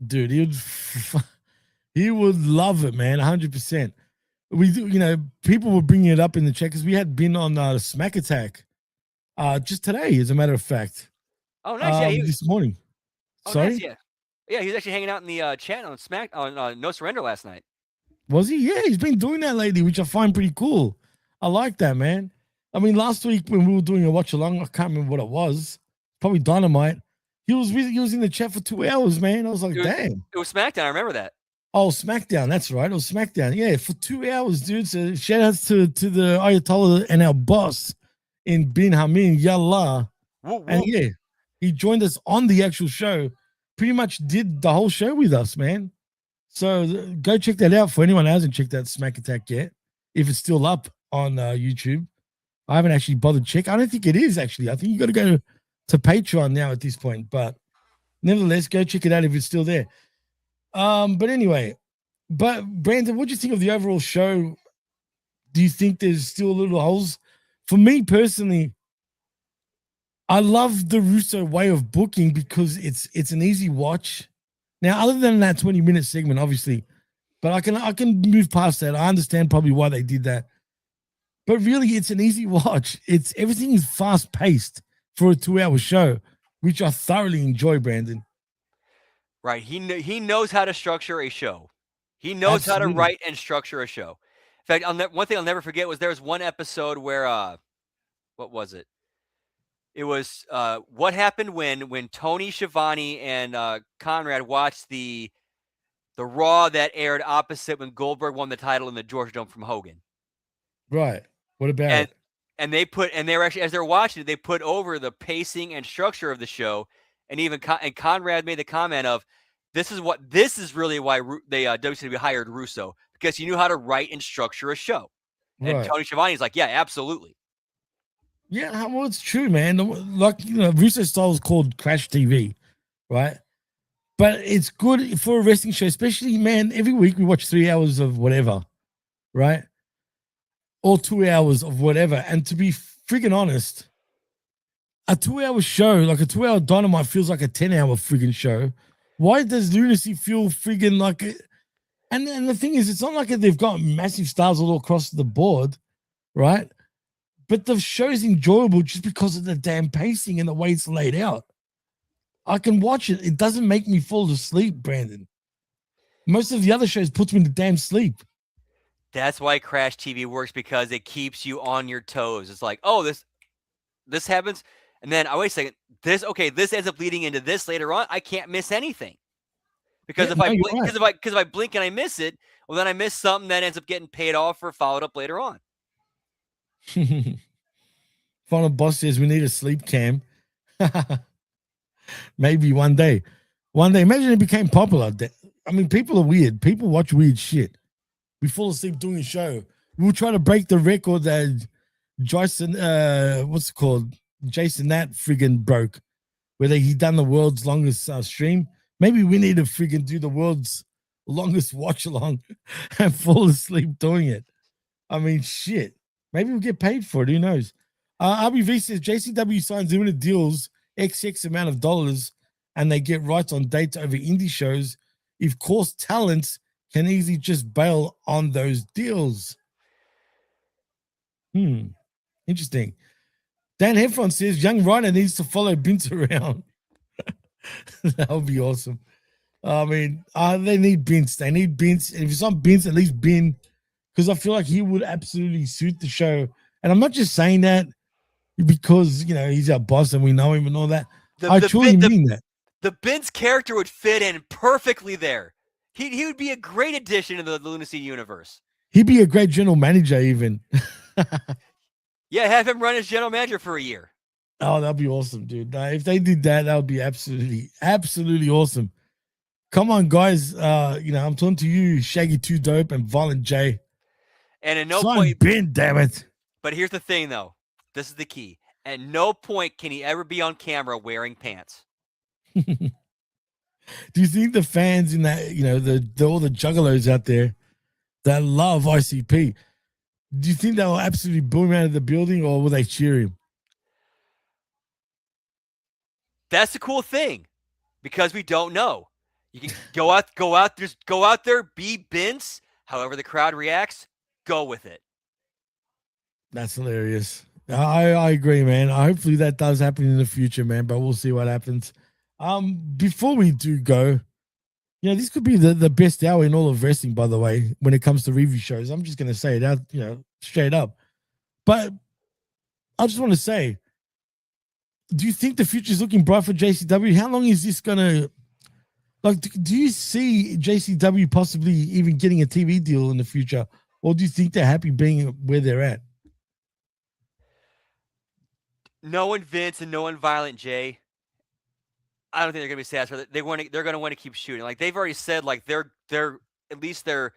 S11: Dude, he would love it, man, 100%. We do, people were bringing it up in the chat because we had been on Smack Attack just today, as a matter of fact.
S12: Oh, nice. Yeah,
S11: this morning. Sorry?
S12: Nice, yeah, he was actually hanging out in the chat on No Surrender last night.
S11: Was he? Yeah, he's been doing that lately, which I find pretty cool. I like that, man. I mean, last week when we were doing a watch along, I can't remember what it was. Probably Dynamite. He was in the chat for 2 hours, man. I was like, damn.
S12: It was SmackDown. I remember that.
S11: Oh, SmackDown. That's right. It was SmackDown. Yeah, for 2 hours, dude. So shout outs to the Ayatollah and our boss in Bin Hamin, Yallah. And yeah, he joined us on the actual show. Pretty much did the whole show with us, man. So go check that out for anyone who hasn't checked out Smack Attack yet. If it's still up on YouTube. I haven't actually bothered check. I don't think it is, actually. I think you got to go to Patreon now at this point. But nevertheless, go check it out if it's still there. But anyway, Brandon, what do you think of the overall show? Do you think there's still little holes? For me personally, I love the Russo way of booking because it's an easy watch. Now, other than that 20-minute segment, obviously, but I can move past that. I understand probably why they did that. But really, it's an easy watch. Everything is fast paced for a 2-hour show, which I thoroughly enjoy, Brandon.
S12: Right. He knows how to structure a show. He knows how to write and structure a show. In fact, one thing I'll never forget was there was one episode where what was it? It was what happened when Tony Schiavone and Conrad watched the Raw that aired opposite when Goldberg won the title in the Georgia Dome from Hogan.
S11: Right. What about it?
S12: And they were actually, as they're watching it, they put over the pacing and structure of the show. And even Conrad made the comment of, this is really why they WCW hired Russo, because he knew how to write and structure a show. And Tony Schiavone's like, yeah, absolutely.
S11: Yeah, well, it's true, man. Like, Russo style is called Crash TV, right? But it's good for a wrestling show, especially, man, every week we watch 3 hours of whatever, right? Or 2 hours of whatever. And to be friggin' honest, a 2-hour show, like a 2-hour Dynamite feels like a 10-hour friggin' show. Why does Lunacy feel friggin' like it? And the thing is, it's not like they've got massive stars all across the board, right? But the show's enjoyable just because of the damn pacing and the way it's laid out. I can watch it. It doesn't make me fall asleep, Brandon. Most of the other shows puts me to damn sleep.
S12: That's why Crash TV works, because it keeps you on your toes. It's like, oh, this happens. And then, wait a second, this ends up leading into this later on. I can't miss anything. Because if I blink and I miss it, well, then I miss something that ends up getting paid off or followed up later on.
S11: Final boss says we need a sleep cam. Maybe one day. Imagine it became popular. I mean, people are weird. People watch weird shit. We fall asleep doing a show. We'll try to break the record that Jason, what's it called? Jason Nat friggin' broke, where he done the world's longest stream. Maybe we need to friggin' do the world's longest watch along and fall asleep doing it. I mean, shit. Maybe we'll get paid for it. Who knows? RBV says JCW signs limited deals, XX amount of dollars, and they get rights on dates over indie shows if course talents can easily just bail on those deals? Interesting. Dan Heffron says young Ryder needs to follow Bince around. That would be awesome. I mean, they need Bince. They need Bince. And if it's not Bince, at least Bin, because I feel like he would absolutely suit the show. And I'm not just saying that because, you know, he's our boss and we know him and all that. I truly mean that.
S12: The Bince character would fit in perfectly there. He would be a great addition to the Lunacy universe.
S11: He'd be a great general manager even.
S12: Yeah, have him run as general manager for a year.
S11: Oh, that'd be awesome, dude. If they did that, that would be absolutely, absolutely awesome. Come on, guys. You know, I'm talking to you, Shaggy 2 Dope and Violent J.
S12: And at no
S11: Sign
S12: point,
S11: Ben, damn it.
S12: But here's the thing, though. This is the key. At no point can he ever be on camera wearing pants.
S11: Do you think the fans in that, you know, all the juggalos out there that love ICP, do you think they'll absolutely boo him out of the building, or will they cheer him?
S12: That's the cool thing, because we don't know. You can go out there, be Bince. However the crowd reacts, go with it.
S11: That's hilarious. I agree, man. Hopefully that does happen in the future, man, but we'll see what happens. Before we do go, you know, this could be the best hour in all of wrestling, by the way, when it comes to review shows. I'm just going to say it out, you know, straight up. But I just want to say, do you think the future is looking bright for JCW? How long is this going to, like, do you see JCW possibly even getting a TV deal in the future? Or do you think they're happy being where they're at?
S12: Knowing Vince and knowing Violent J, I don't think they're gonna be satisfied. They're gonna want to keep shooting. Like they've already said, like they're at least their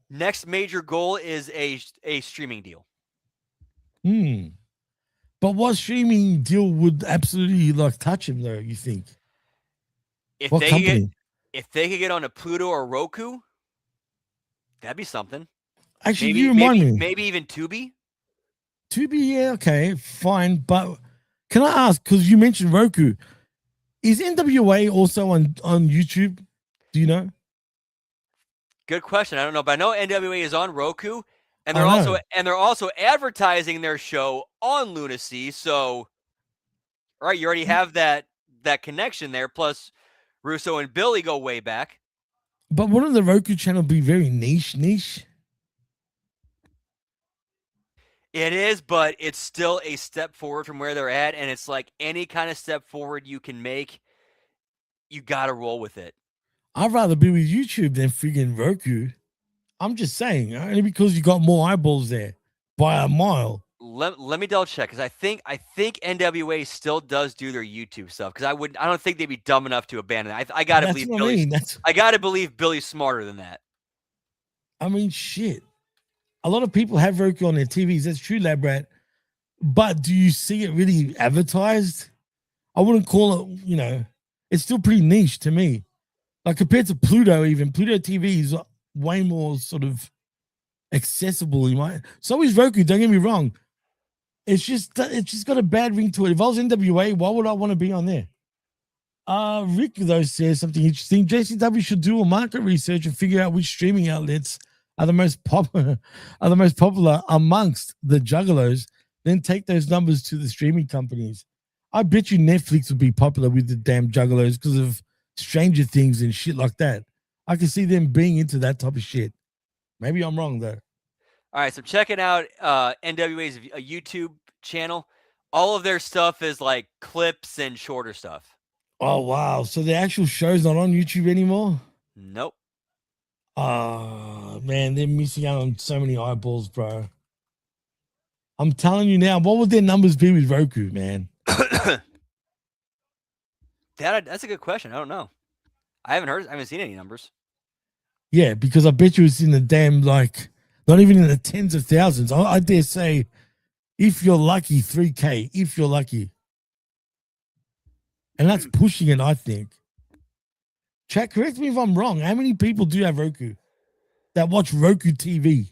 S12: next major goal is a streaming deal.
S11: But what streaming deal would absolutely like touch him though, you think?
S12: If
S11: what
S12: they
S11: company?
S12: If they could get on a Pluto or Roku, that'd be something.
S11: Actually, you remind me.
S12: Maybe even Tubi.
S11: Tubi, yeah, okay, fine. But can I ask, because you mentioned Roku, is NWA also on YouTube? Do you know?
S12: Good question. I don't know, but I know NWA is on Roku, and they're also advertising their show on Lunacy. So, right, you already have that connection there. Plus, Russo and Billy go way back.
S11: But wouldn't the Roku channel be very niche?
S12: It is, but it's still a step forward from where they're at, and it's like any kind of step forward you can make, you got to roll with it.
S11: I'd rather be with YouTube than friggin' Roku. I'm just saying, only because you got more eyeballs there by a mile.
S12: Let me double check, because I think NWA still does do their YouTube stuff, because I don't think they'd be dumb enough to abandon it. I gotta believe I gotta believe Billy's smarter than that.
S11: I mean, shit. A lot of people have Roku on their TVs. That's true, Lab Rat. But do you see it really advertised? I wouldn't call it, you know, it's still pretty niche to me. Like compared to Pluto, even Pluto TV is way more sort of accessible. So is Roku, don't get me wrong. It's just got a bad ring to it. If I was NWA, why would I want to be on there? Rick, though, says something interesting. JCW should do a market research and figure out which streaming outlets are the most popular amongst the Juggalos, then take those numbers to the streaming companies. I bet you Netflix would be popular with the damn Juggalos because of Stranger Things and shit like that. I can see them being into that type of shit. Maybe I'm wrong though.
S12: All right, so checking out NWA's YouTube channel. All of their stuff is like clips and shorter stuff.
S11: Oh wow! So the actual show's not on YouTube anymore?
S12: Nope.
S11: Oh, man, they're missing out on so many eyeballs, bro. I'm telling you now, what would their numbers be with Roku, man?
S12: That's a good question. I don't know. I haven't seen any numbers.
S11: Yeah, because I bet you it's in the damn, like, not even in the tens of thousands. I dare say, if you're lucky, 3K, if you're lucky. And that's pushing it, I think. Chat, correct me if I'm wrong. How many people do have Roku that watch Roku TV?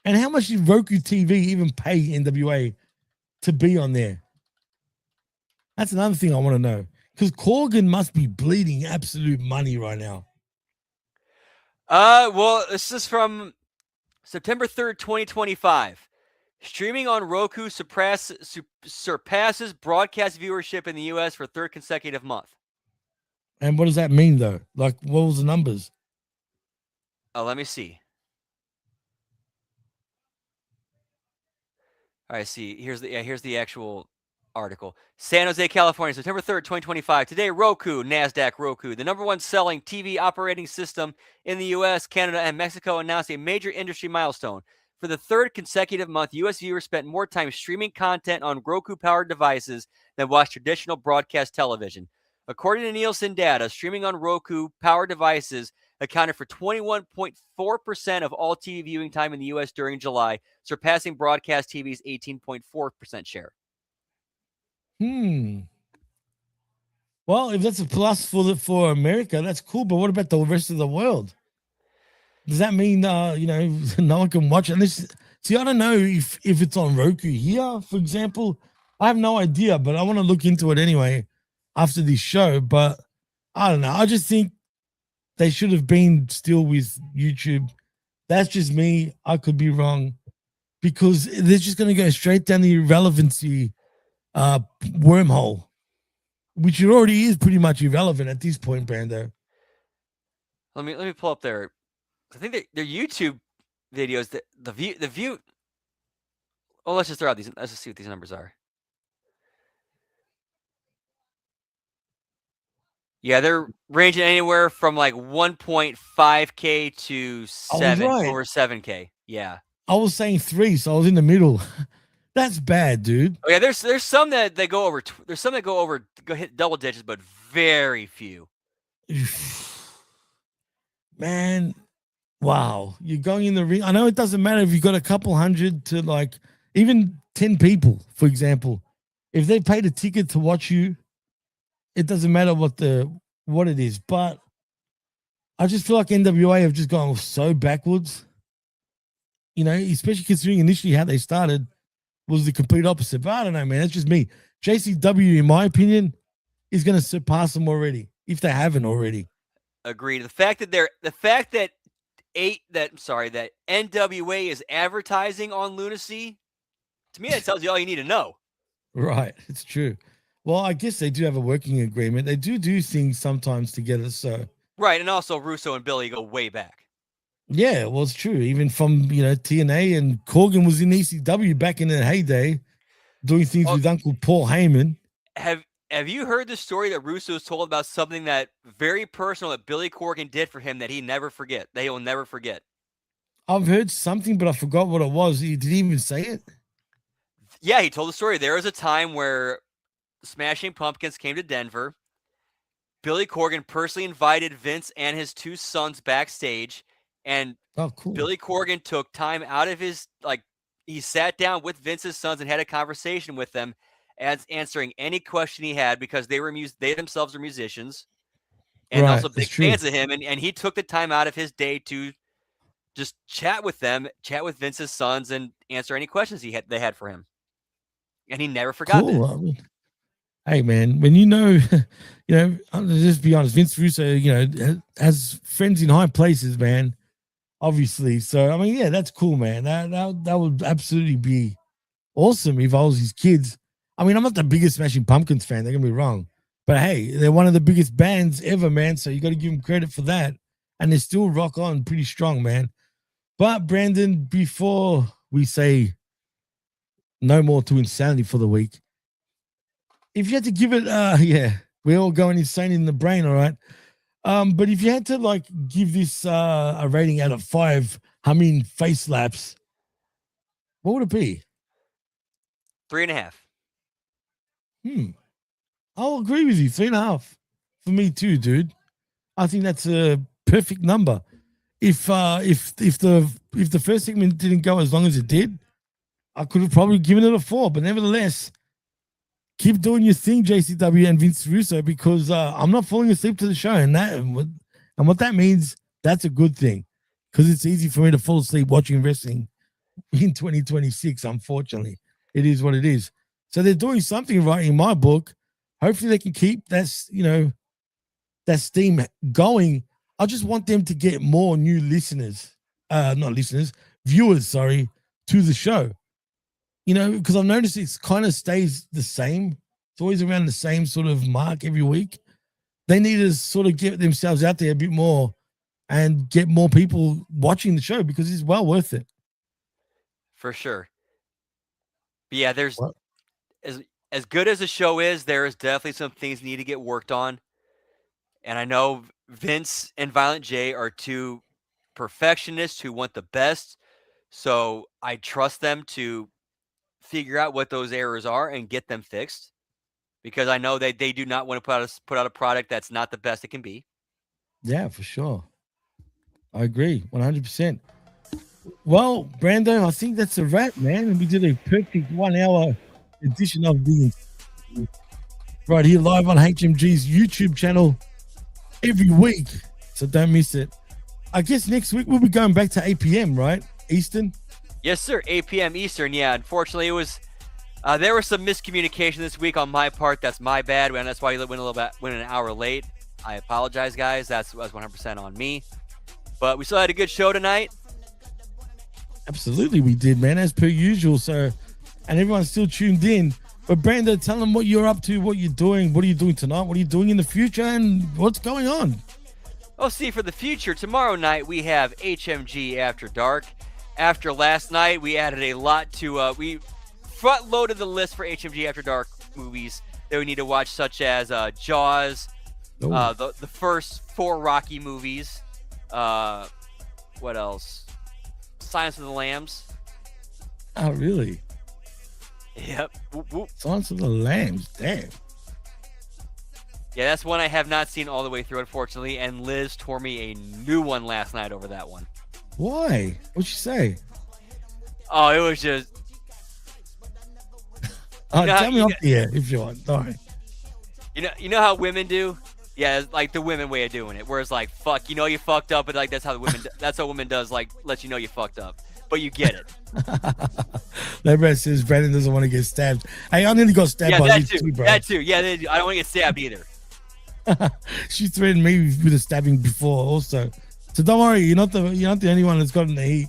S11: And how much did Roku TV even pay NWA to be on there? That's another thing I want to know. Because Corgan must be bleeding absolute money right now.
S12: Well, this is from September 3rd, 2025. Streaming on Roku surpasses broadcast viewership in the U.S. for third consecutive month.
S11: And what does that mean, though? Like, what was the numbers?
S12: Let me see. All right, see. Here's the actual article. San Jose, California, September 3rd, 2025. Today, Roku, NASDAQ Roku, the number one selling TV operating system in the U.S., Canada, and Mexico, announced a major industry milestone. For the third consecutive month, U.S. viewers spent more time streaming content on Roku-powered devices than watched traditional broadcast television. According to Nielsen data, streaming on Roku-powered devices accounted for 21.4% of all TV viewing time in the U.S. during July, surpassing broadcast TV's 18.4% share.
S11: Well, if that's a plus for America, that's cool. But what about the rest of the world? Does that mean no one can watch it? See, I don't know if it's on Roku here, for example. I have no idea, but I want to look into it anyway after this show. But I don't know. I just think they should have been still with YouTube. That's just me. I could be wrong, because they're just going to go straight down the irrelevancy wormhole, which it already is pretty much irrelevant at this point, Brando.
S12: Let me pull up their. I think their YouTube videos. The view. Oh, let's just throw out these. Let's just see what these numbers are. Yeah, they're ranging anywhere from like 1.5K to over 7K. Yeah.
S11: I was saying 3, so I was in the middle. That's bad, dude.
S12: Oh yeah, there's some that go over. There's some that go hit double digits, but very few.
S11: Man, wow. You're going in the ring. I know it doesn't matter if you've got a couple hundred to like even 10 people, for example. If they paid a ticket to watch you, it doesn't matter what it is. But I just feel like NWA have just gone so backwards. Especially considering initially how they started was the complete opposite. But I don't know, man. That's just me. JCW, in my opinion, is going to surpass them already, if they haven't already.
S12: Agreed. The fact that NWA is advertising on Lunacy, to me, that tells you all you need to know.
S11: Right. It's true. Well, I guess they do have a working agreement. They do things sometimes together. So
S12: right, and also Russo and Billy go way back.
S11: Yeah, well, it's true. Even from TNA, and Corgan was in ECW back in the heyday, doing things with Uncle Paul Heyman.
S12: Have you heard the story that Russo's told about something that very personal that Billy Corgan did for him that he will never forget?
S11: I've heard something, but I forgot what it was. Did he even say it?
S12: Yeah, he told the story. There was a time where Smashing Pumpkins came to Denver. Billy Corgan personally invited Vince and his 2 sons backstage, and
S11: cool.
S12: Billy Corgan took time out of his, he sat down with Vince's sons and had a conversation with them, as answering any question he had, because they themselves are musicians and also big fans of him, and he took the time out of his day to just chat with them, chat with Vince's sons, and answer any questions they had for him. And he never forgot that.
S11: I mean, hey man, when I'll just be honest, Vince Russo, has friends in high places, man. Obviously. So I mean, yeah, that's cool, man. That would absolutely be awesome if I was his kids. I mean, I'm not the biggest Smashing Pumpkins fan, don't get me wrong. But hey, they're one of the biggest bands ever, man. So you got to give them credit for that. And they still rock on pretty strong, man. But Brandon, before we say no more to insanity for the week, if you had to give it, we're all going insane in the brain, all right? But if you had to give this a rating out of 5 humming face slaps, what would it be?
S12: 3.5.
S11: I'll agree with you. 3.5 for me too, dude. I think that's a perfect number. If the first segment didn't go as long as it did, I could have probably given it a 4. But nevertheless, keep doing your thing, JCW and Vince Russo, because I'm not falling asleep to the show, and what that means, that's a good thing, because it's easy for me to fall asleep watching wrestling in 2026. Unfortunately, it is what it is. So they're doing something right in my book. hopefully they can keep that steam going. I just want them to get more new viewers, sorry, to the show. Because I've noticed it kind of stays the same. It's always around the same sort of mark every week. They need to sort of get themselves out there a bit more and get more people watching the show because it's well worth it.
S12: For sure. But yeah, there's as good as the show is, there is definitely some things need to get worked on. And I know Vince and Violent J are two perfectionists who want the best. So I trust them to figure out what those errors are and get them fixed, because I know that they do not want to put out a product that's not the best it can be.
S11: Yeah, for sure. I agree 100%. Well, Brando, I think that's a wrap, man. And we did a perfect 1 hour edition of the right here live on HMG's YouTube channel every week. So don't miss it. I guess next week we'll be going back to 8 p.m., right? Eastern?
S12: Yes, sir. 8 p.m. Eastern. Yeah, unfortunately, it was there was some miscommunication this week on my part. That's my bad. And that's why we went an hour late. I apologize, guys. That was 100% on me. But we still had a good show tonight.
S11: Absolutely, we did, man, as per usual. So, and everyone's still tuned in. But Brando, tell them what you're up to, what you're doing, what are you doing tonight, what are you doing in the future, and what's going on.
S12: Oh, see, for the future, tomorrow night we have HMG After Dark. After last night, we added a lot to, we front-loaded the list for HMG After Dark movies that we need to watch, such as Jaws, the first 4 Rocky movies. What else? Silence of the Lambs.
S11: Oh, really?
S12: Yep. Whoop, whoop.
S11: Silence of the Lambs. Damn.
S12: Yeah, that's one I have not seen all the way through, unfortunately. And Liz tore me a new one last night over that one.
S11: Why? What'd she say?
S12: Oh, it was just.
S11: Tell me off the air if you want. Sorry.
S12: You know how women do? Yeah, it's like the women way of doing it. Where it's like, fuck, you know you fucked up, but like that's how the women. That's how women does. Like, let you know you fucked up, but you get it.
S11: That man says Brandon doesn't want to get stabbed. Hey, I nearly got stabbed by you too, bro.
S12: That too. Yeah, I don't want to get stabbed either.
S11: She threatened me with a stabbing before, also. So don't worry, you're not the only one that's gotten the heat.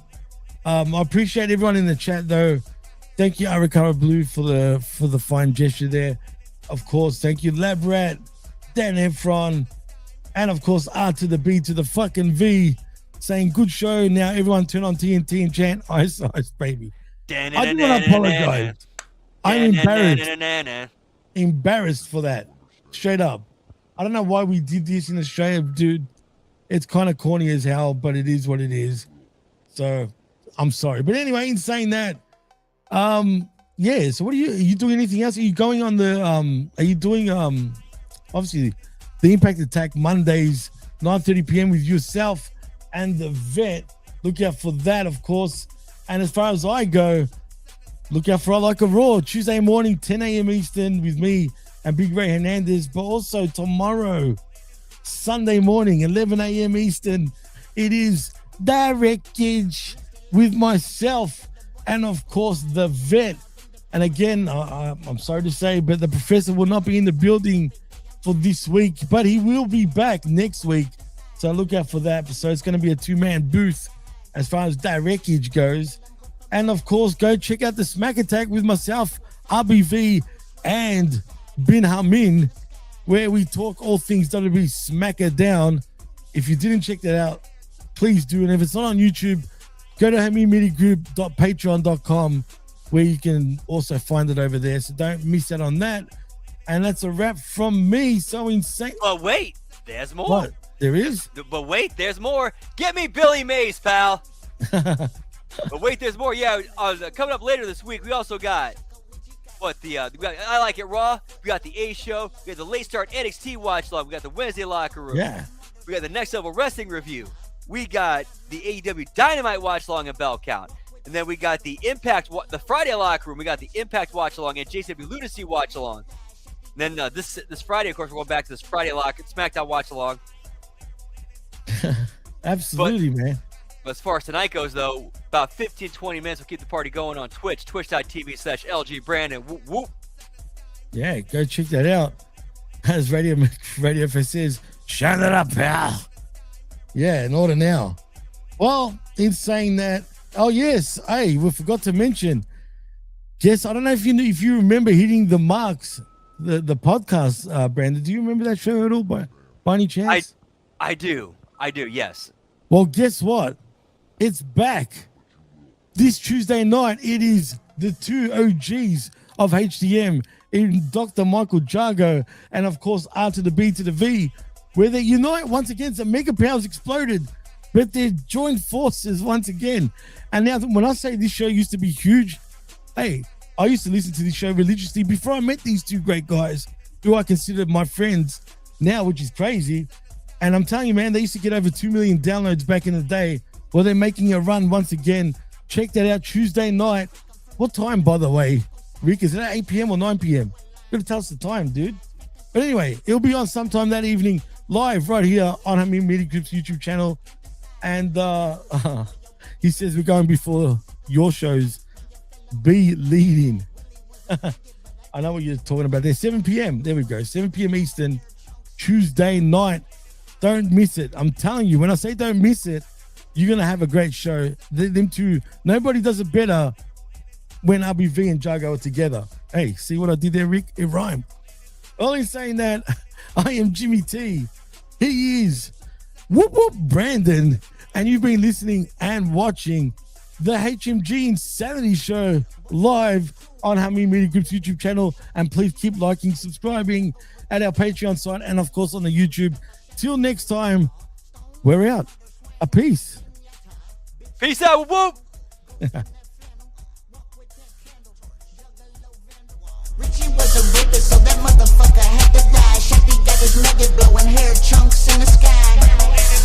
S11: I appreciate everyone in the chat though. Thank you, Arakara Blue, for the fine gesture there. Of course, thank you, Lab Rat, Dan Efron, and of course R to the B to the fucking V, saying good show. Now everyone turn on TNT and chant ice ice baby. I do want to apologize. I'm embarrassed for that. Straight up. I don't know why we did this in Australia, dude. It's kind of corny as hell, but it is what it is. So I'm sorry. But anyway, in saying that, yeah, so what are you doing anything else? Are you going on the are you doing obviously the Impact Attack Mondays 9:30 p.m. with yourself and the vet? Look out for that, of course. And as far as I go, look out for I Like a Raw Tuesday morning 10 a.m. Eastern with me and Big Ray Hernandez, but also tomorrow Sunday morning 11 a.m. Eastern it is Direct Gauge with myself and of course the vet. And again, I'm sorry to say, but the professor will not be in the building for this week, but he will be back next week. So look out for that. So it's going to be a 2-man booth as far as Directage goes. And of course, go check out the Smack Attack with myself, RBV, and Bin Hamin, where we talk all things WWE Smacker Down. If you didn't check that out, please do. And if it's not on YouTube, go to HamiMediaGroup.patreon.com, where you can also find it over there. So don't miss out on that. And that's a wrap from me. So insane.
S12: But wait, there's more.
S11: What? There is?
S12: But wait, there's more. Get me Billy Mays, pal. But wait, there's more. Yeah, coming up later this week, we also got we got I Like It Raw. We got the A Show. We got the Late Start NXT Watch Log. We got the Wednesday Locker Room.
S11: Yeah.
S12: We got the Next Level Wrestling Review. We got the AEW Dynamite Watch Long and Bell Count. And then we got the the Friday Locker Room. We got the Impact Watch Along and JCW Lunacy Watch Along. And then this Friday, of course, we're going back to this Friday SmackDown Watch Along.
S11: Absolutely, man.
S12: But as far as tonight goes, though, about 15-20 minutes, we'll keep the party going on Twitch, twitch.tv/LG Brandon. Whoop, whoop.
S11: Yeah, go check that out. As Radio FS says, shut it up, pal. Yeah, in order now. Well, in saying that, oh yes, hey, we forgot to mention. Yes, I don't know if you remember hitting the marks, the podcast, Brandon. Do you remember that show at all by any chance?
S12: I do, yes.
S11: Well, guess what? It's back. This Tuesday night, it is the two OGs of HDM in Dr. Michael Juggalo and, of course, R to the B to the V, where they unite once again. The Mega Powers exploded, but they joined forces once again. And now, when I say this show used to be huge, hey, I used to listen to this show religiously before I met these two great guys who I consider my friends now, which is crazy. And I'm telling you, man, they used to get over 2 million downloads back in the day. Well, they're making a run once again. Check that out Tuesday night. What time, by the way, Rick? Is it at 8 p.m. or 9 p.m.? You gotta tell us the time, dude. But anyway, it'll be on sometime that evening, live right here on Hamid Media Group's YouTube channel. And he says we're going before your shows. Be leading. I know what you're talking about there. 7 p.m. There we go. 7 p.m. Eastern, Tuesday night. Don't miss it. I'm telling you, when I say don't miss it, you're going to have a great show. Them two, nobody does it better when RBV and Juggalo are together. Hey, see what I did there, Rick? It rhymed. Only saying that, I am Jimmy T. He is Whoop Whoop Brandon. And you've been listening and watching the HMG Insanity Show live on Hamid Media Group's YouTube channel. And please keep liking, subscribing at our Patreon site and, of course, on the YouTube. Till next time, we're out. A peace.
S12: Peace out, whoop.
S13: Richie was a rapist, so that motherfucker had to die. Shaggy got his nugget blowing hair chunks in the sky.